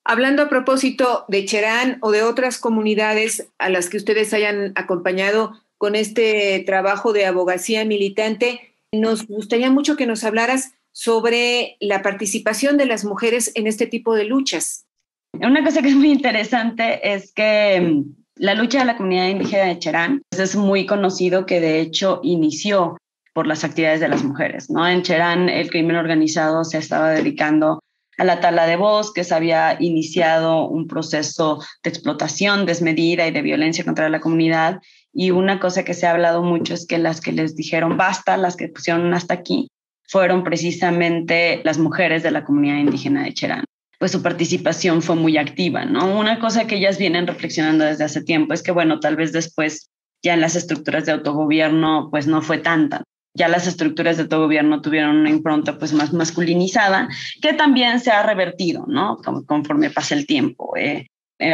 B: Hablando a propósito de Cherán o de otras comunidades a las que ustedes hayan acompañado con este trabajo de abogacía militante, nos gustaría mucho que nos hablaras sobre la participación de las mujeres en este tipo de luchas.
F: Una cosa que es muy interesante es que la lucha de la comunidad indígena de Cherán es muy conocido, que de hecho inició por las actividades de las mujeres, ¿no? En Cherán el crimen organizado se estaba dedicando a la tala de bosques, había iniciado un proceso de explotación desmedida y de violencia contra la comunidad, y una cosa que se ha hablado mucho es que las que les dijeron basta, las que pusieron hasta aquí, fueron precisamente las mujeres de la comunidad indígena de Cherán. Pues su participación fue muy activa, ¿no? Una cosa que ellas vienen reflexionando desde hace tiempo es que, bueno, tal vez después ya en las estructuras de autogobierno pues no fue tanta. Ya las estructuras de autogobierno tuvieron una impronta pues más masculinizada, que también se ha revertido, ¿no? Conforme pasa el tiempo.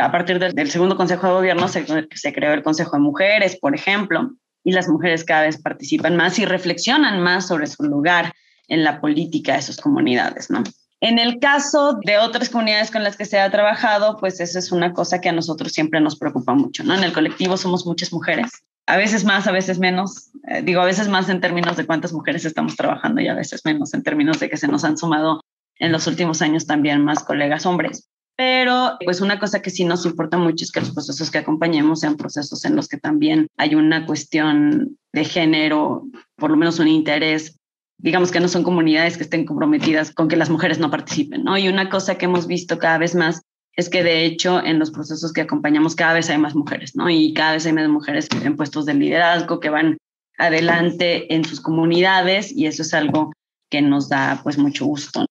F: A partir del segundo Consejo de Gobierno se creó el Consejo de Mujeres, por ejemplo, y las mujeres cada vez participan más y reflexionan más sobre su lugar en la política de sus comunidades, ¿no? En el caso de otras comunidades con las que se ha trabajado, pues eso es una cosa que a nosotros siempre nos preocupa mucho, ¿no? En el colectivo somos muchas mujeres, a veces más, a veces menos. A veces más en términos de cuántas mujeres estamos trabajando y a veces menos en términos de que se nos han sumado en los últimos años también más colegas hombres. Pero pues una cosa que sí nos importa mucho es que los procesos que acompañemos sean procesos en los que también hay una cuestión de género, por lo menos un interés. Digamos que no son comunidades que estén comprometidas con que las mujeres no participen, ¿no? Y una cosa que hemos visto cada vez más es que de hecho en los procesos que acompañamos cada vez hay más mujeres, ¿no? Y cada vez hay más mujeres en puestos de liderazgo que van adelante en sus comunidades, y eso es algo que nos da pues mucho gusto.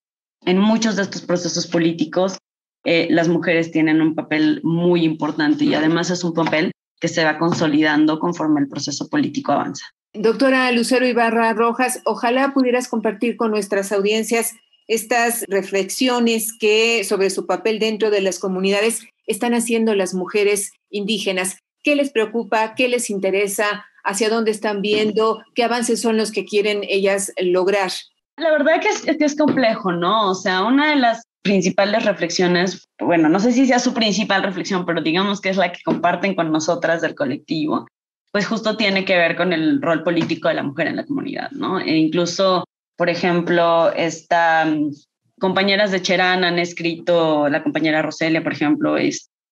F: En muchos de estos procesos políticos las mujeres tienen un papel muy importante, y además es un papel que se va consolidando conforme el proceso político avanza.
B: Doctora Lucero Ibarra Rojas, ojalá pudieras compartir con nuestras audiencias estas reflexiones que sobre su papel dentro de las comunidades están haciendo las mujeres indígenas. ¿Qué les preocupa? ¿Qué les interesa? ¿Hacia dónde están viendo? ¿Qué avances son los que quieren ellas lograr?
F: La verdad que es complejo, ¿no? O sea, una de las principales reflexiones, bueno, no sé si sea su principal reflexión, pero digamos que es la que comparten con nosotras del colectivo, pues justo tiene que ver con el rol político de la mujer en la comunidad, ¿no? E incluso, por ejemplo, compañeras de Cherán han escrito, la compañera Roselia, por ejemplo,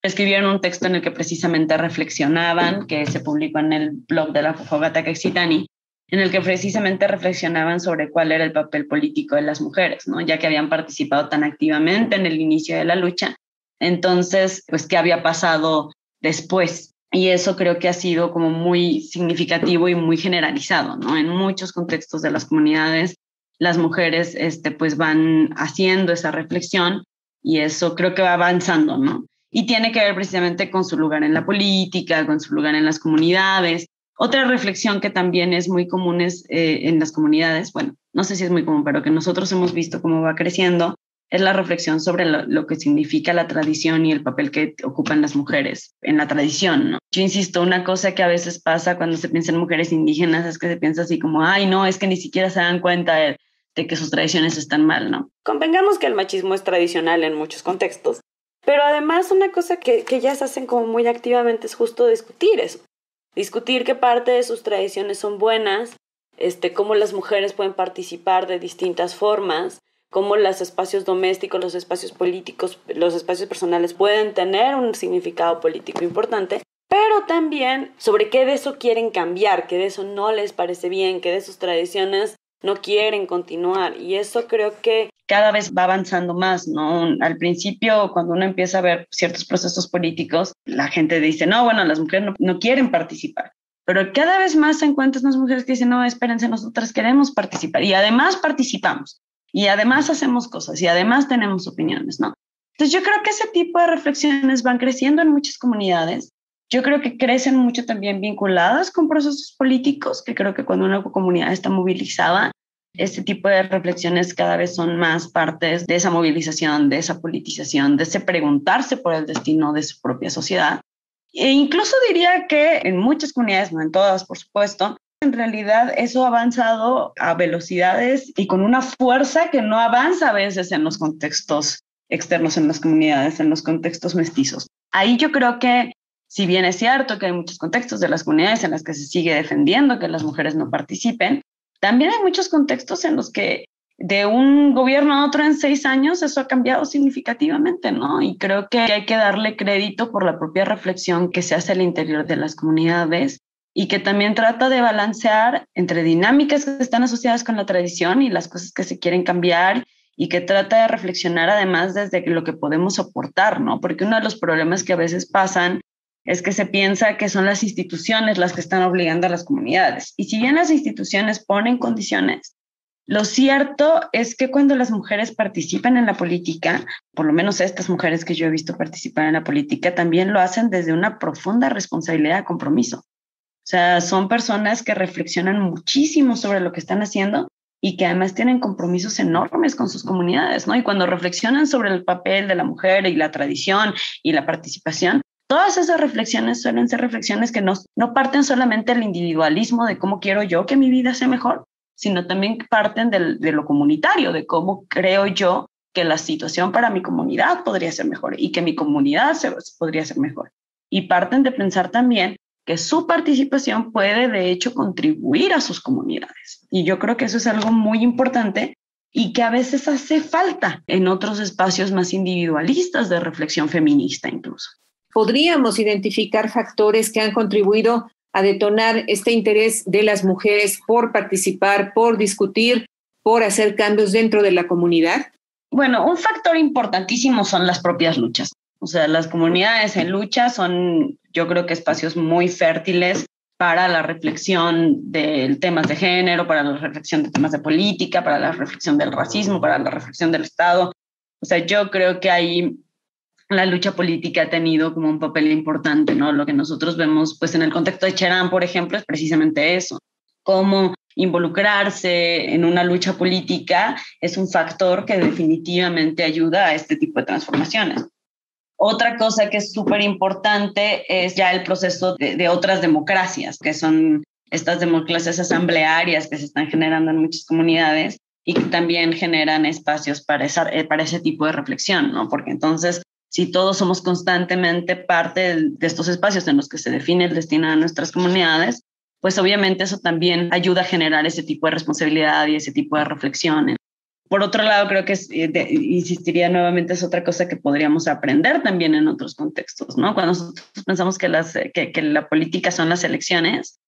F: escribieron un texto en el que precisamente reflexionaban, que se publicó en el blog de la Fogata Caxitani, en el que precisamente reflexionaban sobre cuál era el papel político de las mujeres, ¿no? Ya que habían participado tan activamente en el inicio de la lucha. Entonces, pues, ¿qué había pasado después? Y eso creo que ha sido como muy significativo y muy generalizado, ¿no? En muchos contextos de las comunidades, las mujeres pues van haciendo esa reflexión, y eso creo que va avanzando, ¿no? Y tiene que ver precisamente con su lugar en la política, con su lugar en las comunidades. Otra reflexión que también es muy común en las comunidades, bueno, no sé si es muy común, pero que nosotros hemos visto cómo va creciendo, es la reflexión sobre lo que significa la tradición y el papel que ocupan las mujeres en la tradición, ¿no? Yo insisto, una cosa que a veces pasa cuando se piensa en mujeres indígenas es que se piensa así como, ay, no, es que ni siquiera se dan cuenta de que sus tradiciones están mal, ¿no?
D: Convengamos que el machismo es tradicional en muchos contextos, pero además una cosa que ellas hacen como muy activamente es justo discutir eso. Discutir que parte de sus tradiciones son buenas, cómo las mujeres pueden participar de distintas formas, cómo los espacios domésticos, los espacios políticos, los espacios personales pueden tener un significado político importante, pero también sobre qué de eso quieren cambiar, qué de eso no les parece bien, qué de sus tradiciones no quieren continuar. Y eso creo que
F: cada vez va avanzando más, ¿no? Al principio, cuando uno empieza a ver ciertos procesos políticos, la gente dice, no, bueno, las mujeres no quieren participar. Pero cada vez más se encuentran unas mujeres que dicen, no, espérense, nosotras queremos participar. Y además participamos. Y además hacemos cosas. Y además tenemos opiniones, ¿no? Entonces yo creo que ese tipo de reflexiones van creciendo en muchas comunidades. yo creo que crecen mucho también vinculadas con procesos políticos, que creo que cuando una comunidad está movilizada, este tipo de reflexiones cada vez son más partes de esa movilización, de esa politización, de ese preguntarse por el destino de su propia sociedad. E incluso diría que en muchas comunidades, no en todas, por supuesto, en realidad eso ha avanzado a velocidades y con una fuerza que no avanza a veces en los contextos externos, en las comunidades, en los contextos mestizos. Ahí yo creo que, si bien es cierto que hay muchos contextos de las comunidades en las que se sigue defendiendo que las mujeres no participen, también hay muchos contextos en los que de un gobierno a otro en 6 años eso ha cambiado significativamente, ¿no? Y creo que hay que darle crédito por la propia reflexión que se hace al interior de las comunidades y que también trata de balancear entre dinámicas que están asociadas con la tradición y las cosas que se quieren cambiar, y que trata de reflexionar además desde lo que podemos soportar, ¿no? Porque uno de los problemas que a veces pasan es que se piensa que son las instituciones las que están obligando a las comunidades. Y si bien las instituciones ponen condiciones, lo cierto es que cuando las mujeres participan en la política, por lo menos estas mujeres que yo he visto participar en la política, también lo hacen desde una profunda responsabilidad y compromiso. O sea, son personas que reflexionan muchísimo sobre lo que están haciendo y que además tienen compromisos enormes con sus comunidades, ¿no? Y cuando reflexionan sobre el papel de la mujer y la tradición y la participación, todas esas reflexiones suelen ser reflexiones que no parten solamente del individualismo de cómo quiero yo que mi vida sea mejor, sino también parten de lo comunitario, de cómo creo yo que la situación para mi comunidad podría ser mejor y que mi comunidad podría ser mejor. Y parten de pensar también que su participación puede, de hecho, contribuir a sus comunidades. Y yo creo que eso es algo muy importante y que a veces hace falta en otros espacios más individualistas de reflexión feminista incluso.
B: ¿Podríamos identificar factores que han contribuido a detonar este interés de las mujeres por participar, por discutir, por hacer cambios dentro de la comunidad?
F: Bueno, un factor importantísimo son las propias luchas. O sea, las comunidades en lucha son, yo creo que espacios muy fértiles para la reflexión de temas de género, para la reflexión de temas de política, para la reflexión del racismo, para la reflexión del Estado. O sea, yo creo que ahí la lucha política ha tenido como un papel importante, ¿no? Lo que nosotros vemos, pues en el contexto de Cherán, por ejemplo, es precisamente eso. Cómo involucrarse en una lucha política es un factor que definitivamente ayuda a este tipo de transformaciones. Otra cosa que es súper importante es ya el proceso de otras democracias, que son estas democracias asamblearias que se están generando en muchas comunidades y que también generan espacios para ese tipo de reflexión, ¿no? Porque entonces, si todos somos constantemente parte de estos espacios en los que se define el destino de nuestras comunidades, pues obviamente eso también ayuda a generar ese tipo de responsabilidad y ese tipo de reflexiones. Por otro lado, creo que insistiría nuevamente, es otra cosa que podríamos aprender también en otros contextos, ¿no? Cuando nosotros pensamos que la política son las elecciones,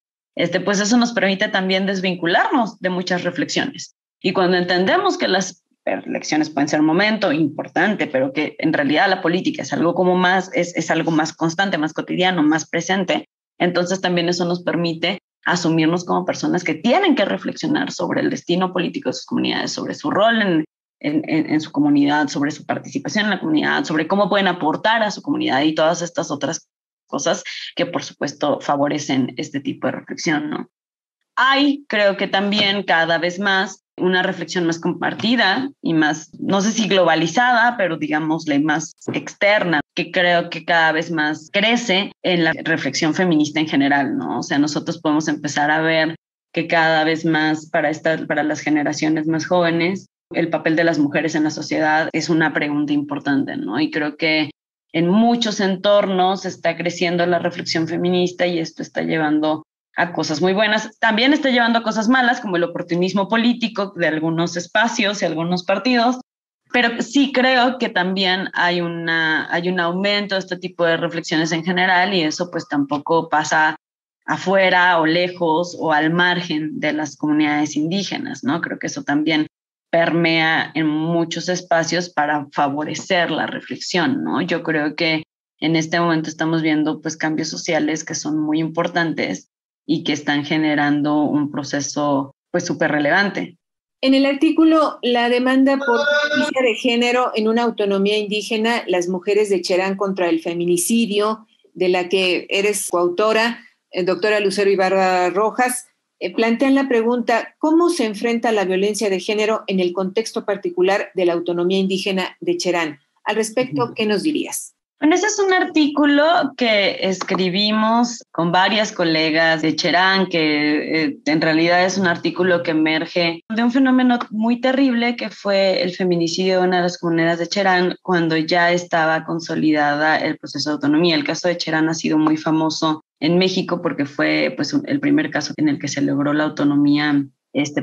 F: pues eso nos permite también desvincularnos de muchas reflexiones. Y cuando entendemos que las elecciones pueden ser un momento importante, pero que en realidad la política es algo como más, es algo más constante, más cotidiano, más presente, entonces también eso nos permite asumirnos como personas que tienen que reflexionar sobre el destino político de sus comunidades, sobre su rol en su comunidad, sobre su participación en la comunidad, sobre cómo pueden aportar a su comunidad y todas estas otras cosas que por supuesto favorecen este tipo de reflexión, ¿no? Hay, creo que también cada vez más, una reflexión más compartida y más, no sé si globalizada, pero digámosle más externa, que creo que cada vez más crece en la reflexión feminista en general, ¿no? O sea, nosotros podemos empezar a ver que cada vez más para las generaciones más jóvenes, el papel de las mujeres en la sociedad es una pregunta importante, ¿no? Y creo que en muchos entornos está creciendo la reflexión feminista y esto está llevando a cosas muy buenas. También está llevando a cosas malas, como el oportunismo político de algunos espacios y algunos partidos, pero sí creo que también hay un aumento de este tipo de reflexiones en general y eso pues tampoco pasa afuera o lejos o al margen de las comunidades indígenas, ¿no? Creo que eso también permea en muchos espacios para favorecer la reflexión, ¿no? Yo creo que en este momento estamos viendo pues cambios sociales que son muy importantes y que están generando un proceso pues súper relevante.
B: En el artículo La demanda por justicia de género en una autonomía indígena, las mujeres de Cherán contra el feminicidio, de la que eres coautora, doctora Lucero Ibarra Rojas, plantean la pregunta: ¿cómo se enfrenta la violencia de género en el contexto particular de la autonomía indígena de Cherán? Al respecto, ¿qué nos dirías?
F: Bueno, ese es un artículo que escribimos con varias colegas de Cherán, que en realidad es un artículo que emerge de un fenómeno muy terrible que fue el feminicidio de una de las comunidades de Cherán cuando ya estaba consolidada el proceso de autonomía. El caso de Cherán ha sido muy famoso en México porque fue pues, el primer caso en el que se logró la autonomía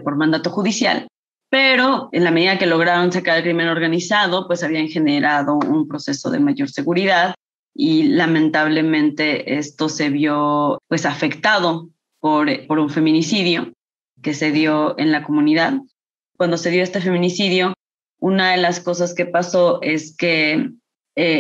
F: por mandato judicial. Pero en la medida que lograron sacar el crimen organizado, pues habían generado un proceso de mayor seguridad y lamentablemente esto se vio pues afectado por un feminicidio que se dio en la comunidad. Cuando se dio este feminicidio, una de las cosas que pasó es que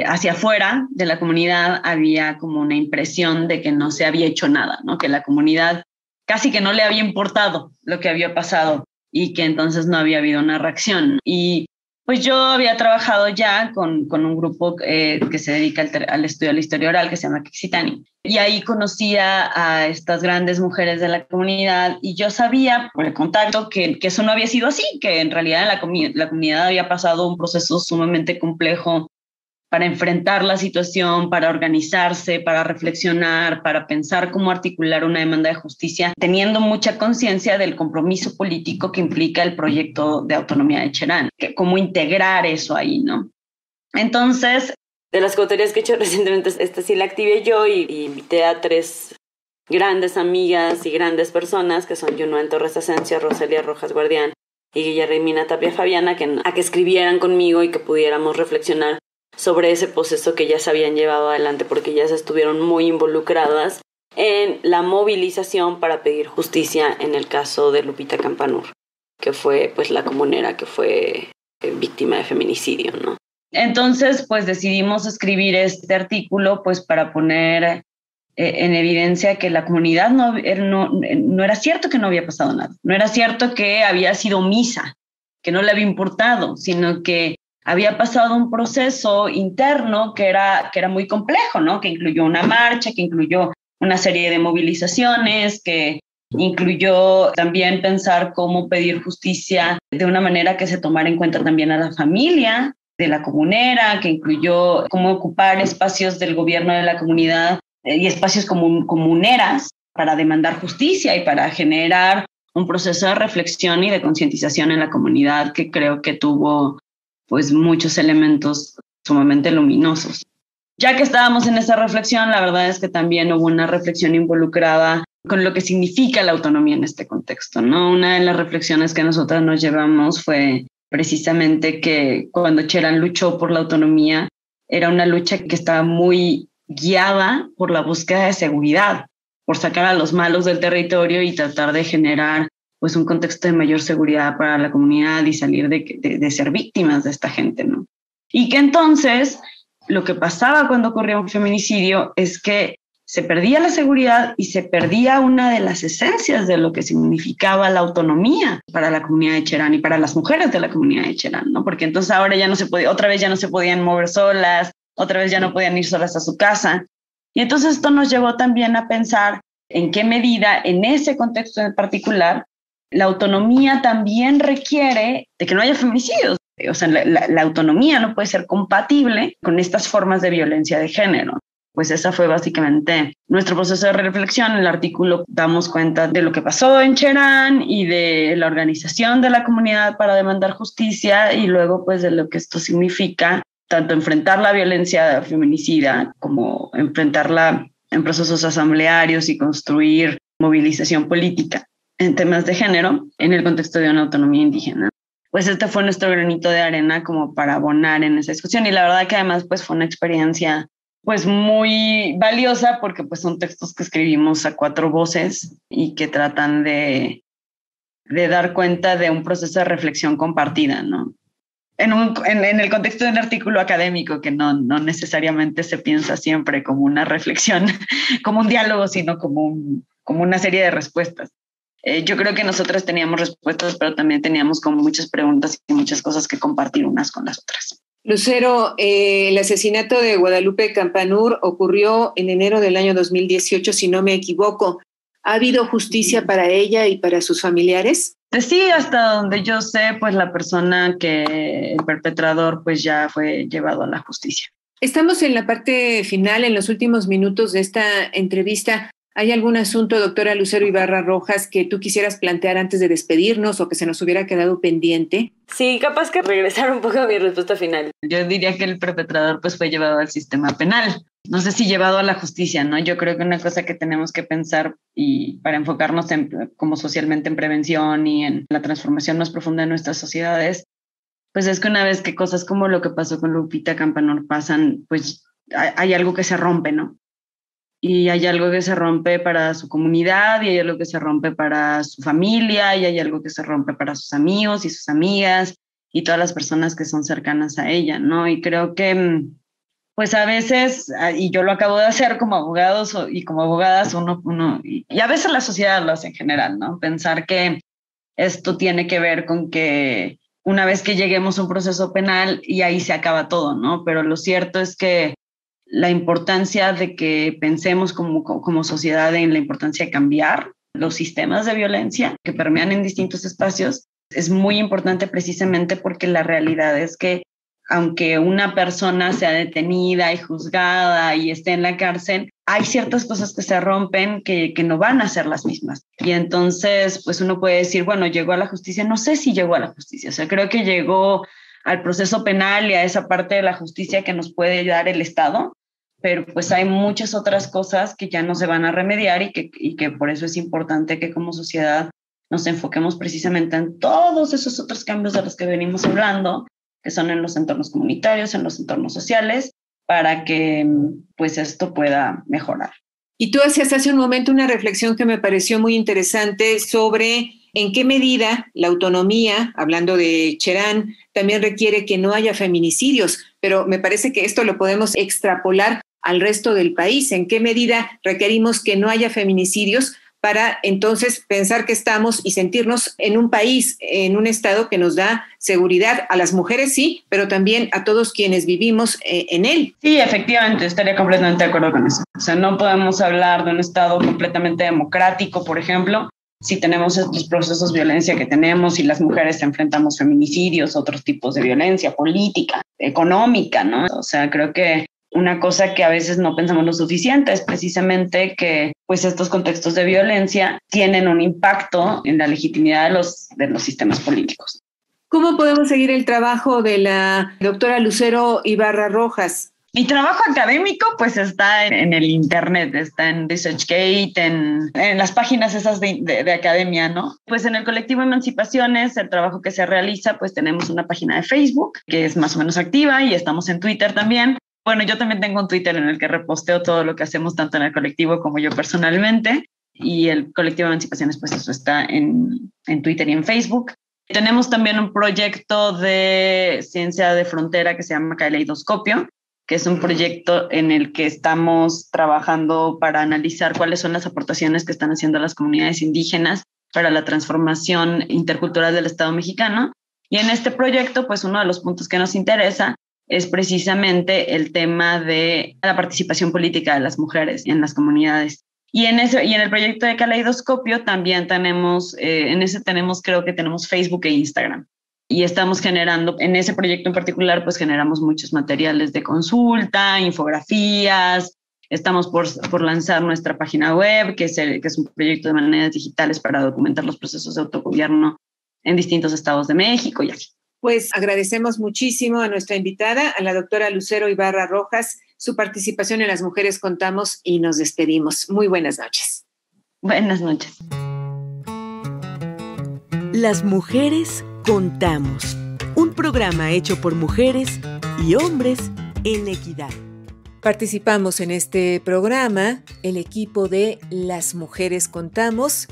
F: hacia afuera de la comunidad había como una impresión de que no se había hecho nada, ¿no? Que la comunidad casi que no le había importado lo que había pasado y que entonces no había habido una reacción. Y pues yo había trabajado ya con un grupo que se dedica al estudio de la historia oral, que se llama Kexitani. Y ahí conocía a estas grandes mujeres de la comunidad y yo sabía por el contacto que eso no había sido así, que en realidad la comunidad había pasado un proceso sumamente complejo para enfrentar la situación, para organizarse, para reflexionar, para pensar cómo articular una demanda de justicia, teniendo mucha conciencia del compromiso político que implica el proyecto de autonomía de Cherán, cómo integrar eso ahí, ¿no? Entonces,
D: de las coautorías que he hecho recientemente, esta sí la activé yo y invité a 3 grandes amigas y grandes personas, que son Yunuen Torres Asencia, Rosalía Rojas Guardián y Guillermina Tapia Fabiana, a que escribieran conmigo y que pudiéramos reflexionar sobre ese proceso que ya se habían llevado adelante, porque ya se estuvieron muy involucradas en la movilización para pedir justicia en el caso de Lupita Campanur, que fue pues la comunera que fue víctima de feminicidio, ¿no?
F: Entonces, pues decidimos escribir este artículo pues para poner en evidencia que la comunidad no era cierto que no había pasado nada, no era cierto que había sido omisa, que no le había importado, sino que había pasado un proceso interno que era muy complejo, ¿no? Que incluyó una marcha, que incluyó una serie de movilizaciones, que incluyó también pensar cómo pedir justicia de una manera que se tomara en cuenta también a la familia de la comunera, que incluyó cómo ocupar espacios del gobierno de la comunidad y espacios comuneras para demandar justicia y para generar un proceso de reflexión y de concientización en la comunidad que creo que tuvo pues muchos elementos sumamente luminosos. Ya que estábamos en esa reflexión, la verdad es que también hubo una reflexión involucrada con lo que significa la autonomía en este contexto, ¿no? Una de las reflexiones que nosotras nos llevamos fue precisamente que cuando Cherán luchó por la autonomía, era una lucha que estaba muy guiada por la búsqueda de seguridad, por sacar a los malos del territorio y tratar de generar pues un contexto de mayor seguridad para la comunidad y salir de ser víctimas de esta gente, ¿no? Y que entonces lo que pasaba cuando ocurría un feminicidio es que se perdía la seguridad y se perdía una de las esencias de lo que significaba la autonomía para la comunidad de Cherán y para las mujeres de la comunidad de Cherán, ¿no? Porque entonces ahora otra vez ya no se podían mover solas, otra vez ya no podían ir solas a su casa. Y entonces esto nos llevó también a pensar en qué medida en ese contexto en particular la autonomía también requiere de que no haya feminicidios. O sea, la autonomía no puede ser compatible con estas formas de violencia de género. Pues esa fue básicamente nuestro proceso de reflexión. En el artículo damos cuenta de lo que pasó en Cherán y de la organización de la comunidad para demandar justicia y luego pues de lo que esto significa, tanto enfrentar la violencia feminicida como enfrentarla en procesos asamblearios y construir movilización política en temas de género en el contexto de una autonomía indígena. Pues este fue nuestro granito de arena como para abonar en esa discusión y la verdad que además pues fue una experiencia pues muy valiosa porque pues son textos que escribimos a 4 voces y que tratan de dar cuenta de un proceso de reflexión compartida, ¿no? En el contexto de un artículo académico que no necesariamente se piensa siempre como una reflexión, como un diálogo, sino como una serie de respuestas. Yo creo que nosotras teníamos respuestas, pero también teníamos como muchas preguntas y muchas cosas que compartir unas con las otras.
B: Lucero, el asesinato de Guadalupe Campanur ocurrió en enero del año 2018, si no me equivoco. ¿Ha habido justicia para ella y para sus familiares?
F: Sí, hasta donde yo sé, pues el perpetrador, pues ya fue llevado a la justicia.
B: Estamos en la parte final, en los últimos minutos de esta entrevista. ¿Hay algún asunto, doctora Lucero Ibarra Rojas, que tú quisieras plantear antes de despedirnos o que se nos hubiera quedado pendiente?
D: Sí, capaz que regresar un poco a mi respuesta final.
F: Yo diría que el perpetrador pues fue llevado al sistema penal. No sé si llevado a la justicia, ¿no? Yo creo que una cosa que tenemos que pensar y para enfocarnos como socialmente en prevención y en la transformación más profunda de nuestras sociedades, pues es que una vez que cosas como lo que pasó con Lupita Campanur pasan, pues hay algo que se rompe, ¿no? Y hay algo que se rompe para su comunidad, y hay algo que se rompe para su familia, y hay algo que se rompe para sus amigos y sus amigas y todas las personas que son cercanas a ella, ¿no? Y creo que, pues a veces, y yo lo acabo de hacer como abogados y como abogadas, y a veces la sociedad lo hace en general, ¿no? Pensar que esto tiene que ver con que una vez que lleguemos a un proceso penal y ahí se acaba todo, ¿no? Pero lo cierto es que la importancia de que pensemos como sociedad en la importancia de cambiar los sistemas de violencia que permean en distintos espacios es muy importante precisamente porque la realidad es que aunque una persona sea detenida y juzgada y esté en la cárcel, hay ciertas cosas que se rompen que no van a ser las mismas. Y entonces, pues uno puede decir, bueno, llegó a la justicia. No sé si llegó a la justicia. O sea, creo que llegó al proceso penal y a esa parte de la justicia que nos puede dar el Estado, pero pues hay muchas otras cosas que ya no se van a remediar y que por eso es importante que como sociedad nos enfoquemos precisamente en todos esos otros cambios de los que venimos hablando, que son en los entornos comunitarios, en los entornos sociales, para que pues esto pueda mejorar.
B: Y tú hacías hace un momento una reflexión que me pareció muy interesante sobre en qué medida la autonomía, hablando de Cherán, también requiere que no haya feminicidios, pero me parece que esto lo podemos extrapolar al resto del país. ¿En qué medida requerimos que no haya feminicidios para entonces pensar que estamos y sentirnos en un país, en un estado que nos da seguridad a las mujeres, sí, pero también a todos quienes vivimos en él?
F: Sí, efectivamente, estaría completamente de acuerdo con eso. O sea, no podemos hablar de un estado completamente democrático, por ejemplo, si tenemos estos procesos de violencia que tenemos y las mujeres enfrentamos feminicidios, otros tipos de violencia política, económica, ¿no? O sea, creo que una cosa que a veces no pensamos lo suficiente es precisamente que pues estos contextos de violencia tienen un impacto en la legitimidad de los sistemas políticos.
B: ¿Cómo podemos seguir el trabajo de la doctora Lucero Ibarra Rojas?
F: Mi trabajo académico pues está en el internet, está en ResearchGate, en las páginas esas de academia, ¿no? Pues en el colectivo Emancipaciones, el trabajo que se realiza, pues tenemos una página de Facebook que es más o menos activa y estamos en Twitter también. Bueno, yo también tengo un Twitter en el que reposteo todo lo que hacemos tanto en el colectivo como yo personalmente, y el colectivo Emancipaciones pues eso está en Twitter y en Facebook. Tenemos también un proyecto de ciencia de frontera que se llama Caleidoscopio, que es un proyecto en el que estamos trabajando para analizar cuáles son las aportaciones que están haciendo las comunidades indígenas para la transformación intercultural del Estado mexicano. Y en este proyecto, pues uno de los puntos que nos interesa es precisamente el tema de la participación política de las mujeres en las comunidades. Y en el proyecto de Caleidoscopio también tenemos, creo que tenemos Facebook e Instagram. Y estamos generando, en ese proyecto en particular, pues generamos muchos materiales de consulta, infografías. Estamos por lanzar nuestra página web, que es un proyecto de maneras digitales para documentar los procesos de autogobierno en distintos estados de México y así.
B: Pues agradecemos muchísimo a nuestra invitada, a la doctora Lucero Ibarra Rojas, su participación en Las Mujeres Contamos, y nos despedimos. Muy buenas noches.
F: Buenas noches.
E: Las Mujeres Contamos, un programa hecho por mujeres y hombres en equidad.
B: Participamos en este programa el equipo de Las Mujeres Contamos,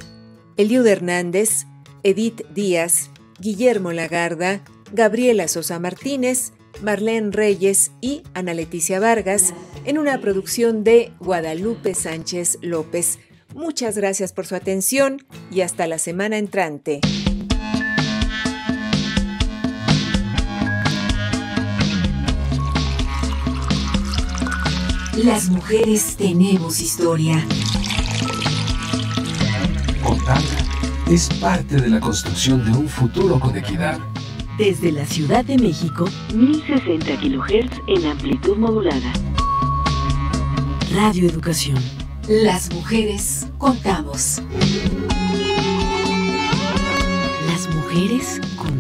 B: Eliud Hernández, Edith Díaz, Guillermo Lagarda, Gabriela Sosa Martínez, Marlene Reyes y Ana Leticia Vargas, en una producción de Guadalupe Sánchez López. Muchas gracias por su atención y hasta la semana entrante.
N: Las mujeres tenemos historia.
A: Contarla es parte de la construcción de un futuro con equidad.
E: Desde la Ciudad de México, 1060 kHz en amplitud modulada. Radio Educación.
N: Las mujeres contamos.
E: Las mujeres contamos.